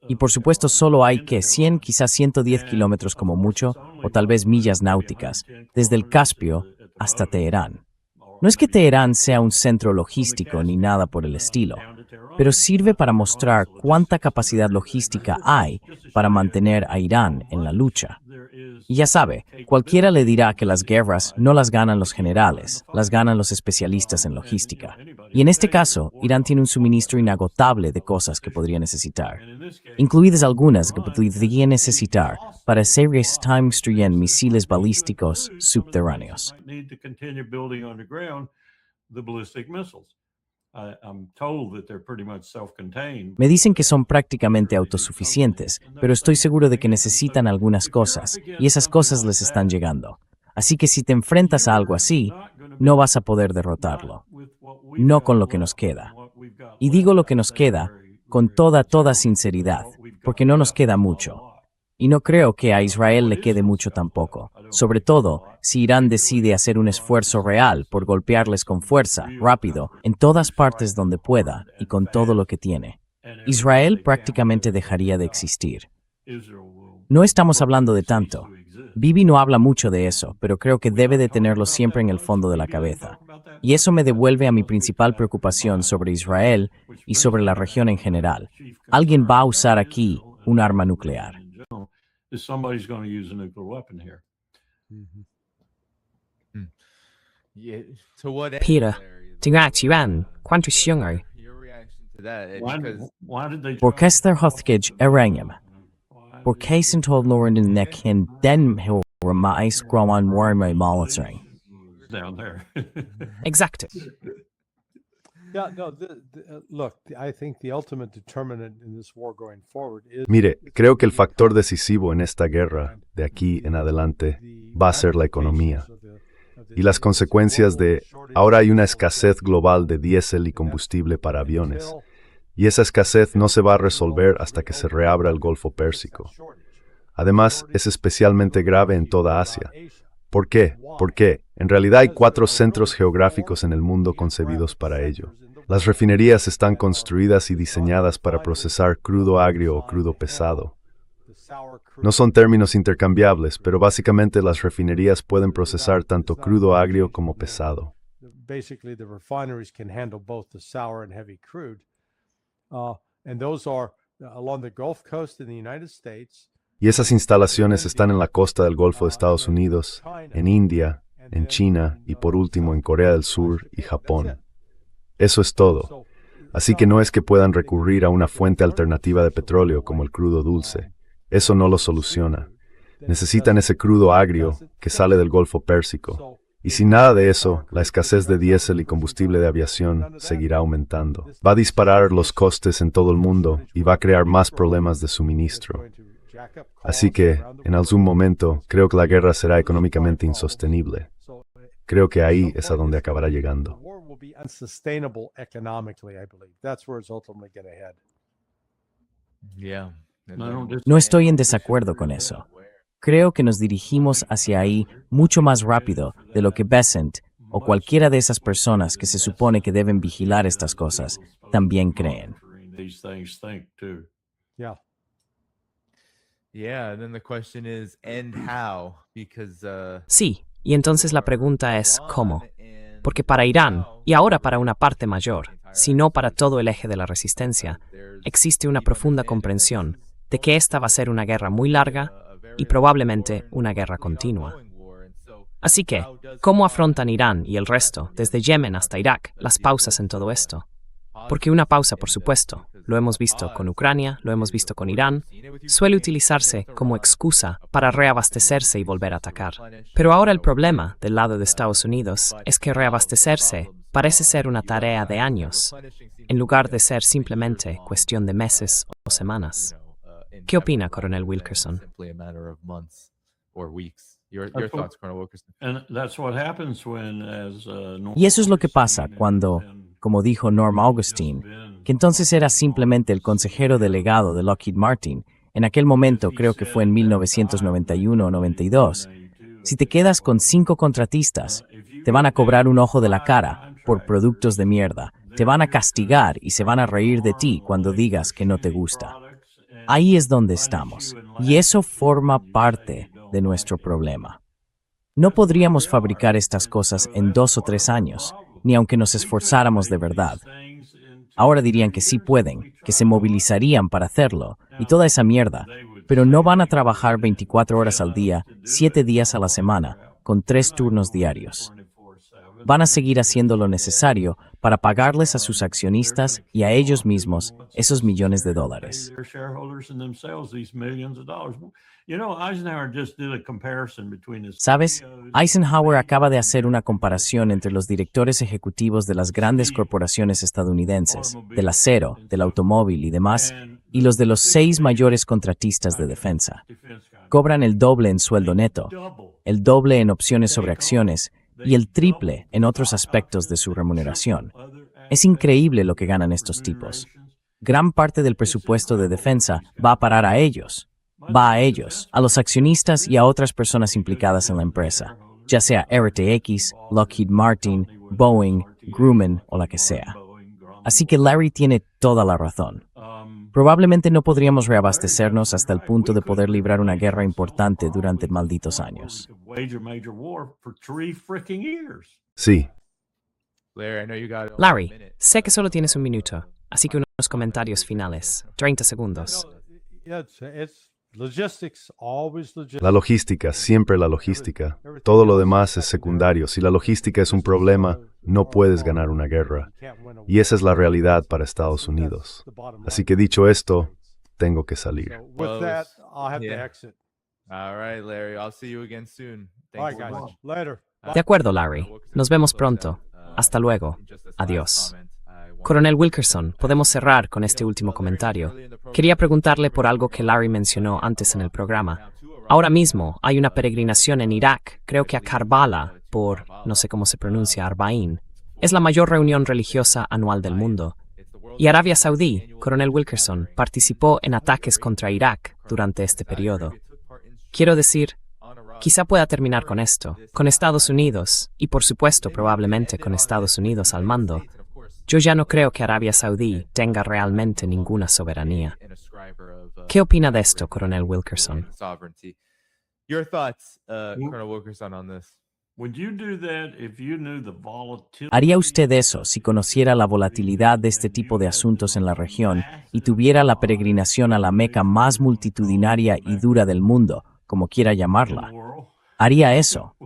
Y por supuesto solo hay 100, quizás 110 kilómetros como mucho, o tal vez millas náuticas, desde el Caspio hasta Teherán. No es que Teherán sea un centro logístico ni nada por el estilo, pero sirve para mostrar cuánta capacidad logística hay para mantener a Irán en la lucha. Y ya sabe, cualquiera le dirá que las guerras no las ganan los generales, las ganan los especialistas en logística. Y en este caso, Irán tiene un suministro inagotable de cosas que podría necesitar, incluidas algunas que podría necesitar para series Time misiles balísticos subterráneos. Me dicen que son prácticamente autosuficientes, pero estoy seguro de que necesitan algunas cosas, y esas cosas les están llegando. Así que si te enfrentas a algo así, no vas a poder derrotarlo. No con lo que nos queda. Y digo lo que nos queda con toda sinceridad, porque no nos queda mucho. Y no creo que a Israel le quede mucho tampoco, sobre todo si Irán decide hacer un esfuerzo real por golpearles con fuerza, rápido, en todas partes donde pueda y con todo lo que tiene. Israel prácticamente dejaría de existir. No estamos hablando de tanto. Bibi no habla mucho de eso, pero creo que debe de tenerlo siempre en el fondo de la cabeza. Y eso me devuelve a mi principal preocupación sobre Israel y sobre la región en general. Alguien va a usar aquí un arma nuclear. Is somebody's going to use a nuclear weapon here. Peter, tingat Iran, quanto siungay. Por qué este hothkij erangam? Por qué sintol Lauren nekin den mais grawan warmay monitoring? Down there. Exacto. Yeah, no, look, I think the ultimate determinant in this war going forward is... Mire, creo que el factor decisivo en esta guerra, de aquí en adelante, va a ser la economía. Y las consecuencias de, ahora hay una escasez global de diésel y combustible para aviones. Y esa escasez no se va a resolver hasta que se reabra el Golfo Pérsico. Además, es especialmente grave en toda Asia. ¿Por qué? Porque, en realidad hay 4 centros geográficos en el mundo concebidos para ello. Las refinerías están construidas y diseñadas para procesar crudo agrio o crudo pesado. No son términos intercambiables, pero básicamente las refinerías pueden procesar tanto crudo agrio como pesado. Basically, the refineries can handle both the sour and heavy crude. And those are along the Gulf Coast in the United States. Y esas instalaciones están en la costa del Golfo de Estados Unidos, en India, en China y por último en Corea del Sur y Japón. Eso es todo. Así que no es que puedan recurrir a una fuente alternativa de petróleo como el crudo dulce. Eso no lo soluciona. Necesitan ese crudo agrio que sale del Golfo Pérsico. Y sin nada de eso, la escasez de diésel y combustible de aviación seguirá aumentando. Va a disparar los costes en todo el mundo y va a crear más problemas de suministro. Así que, en algún momento, creo que la guerra será económicamente insostenible. Creo que ahí es a donde acabará llegando. No estoy en desacuerdo con eso. Creo que nos dirigimos hacia ahí mucho más rápido de lo que Bessent o cualquiera de esas personas que se supone que deben vigilar estas cosas también creen. Yeah. Yeah, and then the question is, and how? Because Sí, y entonces la pregunta es ¿cómo? Porque para Irán, y ahora para una parte mayor, si no para todo el eje de la resistencia, existe una profunda comprensión de que esta va a ser una guerra muy larga y probablemente una guerra continua. Así que, ¿cómo afrontan Irán y el resto, desde Yemen hasta Irak, las pausas en todo esto? Porque una pausa, por supuesto, lo hemos visto con Ucrania, lo hemos visto con Irán, suele utilizarse como excusa para reabastecerse y volver a atacar. Pero ahora el problema del lado de Estados Unidos es que reabastecerse parece ser una tarea de años, en lugar de ser simplemente cuestión de meses o semanas. ¿Qué opina, Coronel Wilkerson? Y eso es lo que pasa cuando, como dijo Norm Augustine, que entonces era simplemente el consejero delegado de Lockheed Martin, en aquel momento creo que fue en 1991 o 92, si te quedas con 5 contratistas, te van a cobrar un ojo de la cara por productos de mierda, te van a castigar y se van a reír de ti cuando digas que no te gusta. Ahí es donde estamos, y eso forma parte de nuestro problema. No podríamos fabricar estas cosas en 2 o 3 años, ni aunque nos esforzáramos de verdad. Ahora dirían que sí pueden, que se movilizarían para hacerlo, y toda esa mierda, pero no van a trabajar 24 horas al día, 7 días a la semana, con 3 turnos diarios. Van a seguir haciendo lo necesario para pagarles a sus accionistas y a ellos mismos esos millones de dólares. ¿Sabes? Eisenhower acaba de hacer una comparación entre los directores ejecutivos de las grandes corporaciones estadounidenses, del acero, del automóvil y demás, y los de los 6 mayores contratistas de defensa. Cobran el doble en sueldo neto, el doble en opciones sobre acciones y el triple en otros aspectos de su remuneración. Es increíble lo que ganan estos tipos. Gran parte del presupuesto de defensa va a parar a ellos. Va a ellos, a los accionistas y a otras personas implicadas en la empresa, ya sea RTX, Lockheed Martin, Boeing, Grumman o la que sea. Así que Larry tiene toda la razón. Probablemente no podríamos reabastecernos hasta el punto de poder librar una guerra importante durante malditos años. Sí, Larry, sé que solo tienes un minuto, así que unos comentarios finales. 30 segundos. la logística, siempre la logística. Todo lo demás es secundario. Si la logística es un problema, no puedes ganar una guerra. Y esa es la realidad para Estados Unidos. Así que dicho esto, tengo que salir. With that, I'll have to Yeah. exit. All right, Larry. I'll see you again soon. All right, Thanks so guys. much. Later. De acuerdo, Larry. Nos vemos pronto. Hasta luego. Adiós. Coronel Wilkerson, podemos cerrar con este último comentario. Quería preguntarle por algo que Larry mencionó antes en el programa. Ahora mismo hay una peregrinación en Irak, creo que a Karbala, por, no sé cómo se pronuncia, Arbaín. Es la mayor reunión religiosa anual del mundo. Y Arabia Saudí, Coronel Wilkerson, participó en ataques contra Irak durante este periodo. Quiero decir, quizá pueda terminar con esto, con Estados Unidos, y por supuesto probablemente con Estados Unidos al mando. Yo ya no creo que Arabia Saudí tenga realmente ninguna soberanía. ¿Qué opina de esto, Coronel Wilkerson? Your thoughts, Colonel Wilkerson, on this? ¿Haría usted eso si conociera la volatilidad de este tipo de asuntos en la región y tuviera la peregrinación a la Meca más multitudinaria y dura del mundo, como quiera llamarla? Haría eso.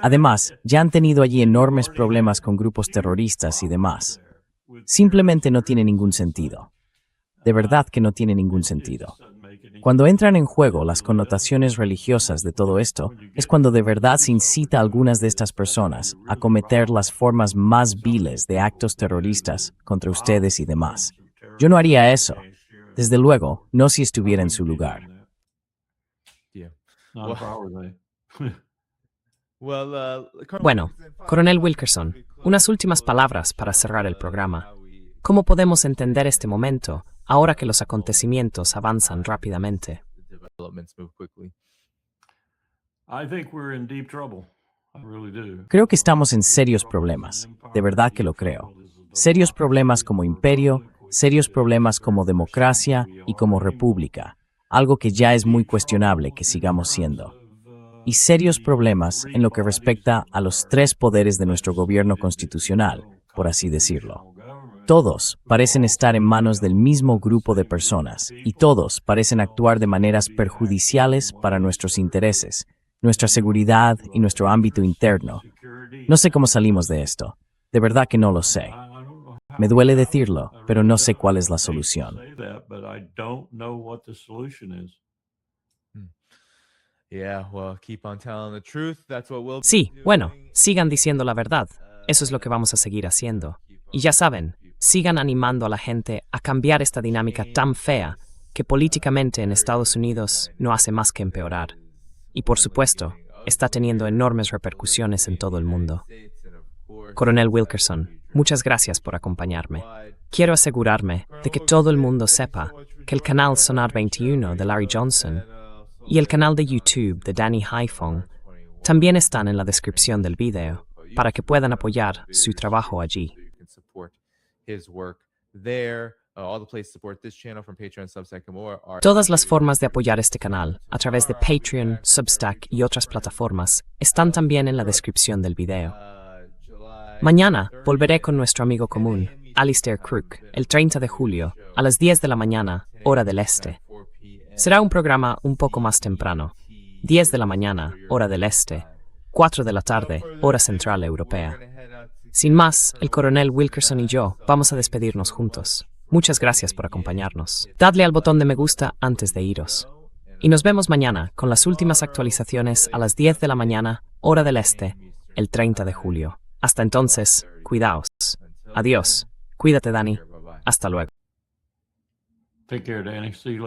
Además, ya han tenido allí enormes problemas con grupos terroristas y demás. Simplemente no tiene ningún sentido. De verdad que no tiene ningún sentido. Cuando entran en juego las connotaciones religiosas de todo esto, es cuando de verdad se incita a algunas de estas personas a cometer las formas más viles de actos terroristas contra ustedes y demás. Yo no haría eso. Desde luego, no si estuviera en su lugar. Bueno, Coronel Wilkerson, unas últimas palabras para cerrar el programa. ¿Cómo podemos entender este momento ahora que los acontecimientos avanzan rápidamente? Creo que estamos en serios problemas. De verdad que lo creo. Serios problemas como imperio, serios problemas como democracia y como república, algo que ya es muy cuestionable que sigamos siendo, y serios problemas en lo que respecta a los tres poderes de nuestro gobierno constitucional, por así decirlo. Todos parecen estar en manos del mismo grupo de personas y todos parecen actuar de maneras perjudiciales para nuestros intereses, nuestra seguridad y nuestro ámbito interno. No sé cómo salimos de esto. De verdad que no lo sé. Me duele decirlo, pero no sé cuál es la solución. Sí, bueno, sigan diciendo la verdad. Eso es lo que vamos a seguir haciendo. Y ya saben, sigan animando a la gente a cambiar esta dinámica tan fea que políticamente en Estados Unidos no hace más que empeorar. Y por supuesto, está teniendo enormes repercusiones en todo el mundo. Coronel Wilkerson, muchas gracias por acompañarme. Quiero asegurarme de que todo el mundo sepa que el canal Sonar 21 de Larry Johnson y el canal de YouTube de Danny Haifong también están en la descripción del video para que puedan apoyar su trabajo allí. Todas las formas de apoyar este canal, a través de Patreon, Substack y otras plataformas, están también en la descripción del video. Mañana volveré con nuestro amigo común, Alistair Crook, el 30 de julio, a las 10 de la mañana, hora del este. Será un programa un poco más temprano, 10 de la mañana, hora del este, 4 de la tarde, hora central europea. Sin más, el coronel Wilkerson y yo vamos a despedirnos juntos. Muchas gracias por acompañarnos. Dadle al botón de me gusta antes de iros. Y nos vemos mañana con las últimas actualizaciones a las 10 de la mañana, hora del este, el 30 de julio. Hasta entonces, cuidaos. Adiós. Cuídate, Danny. Hasta luego. Take care, Danny. See you later.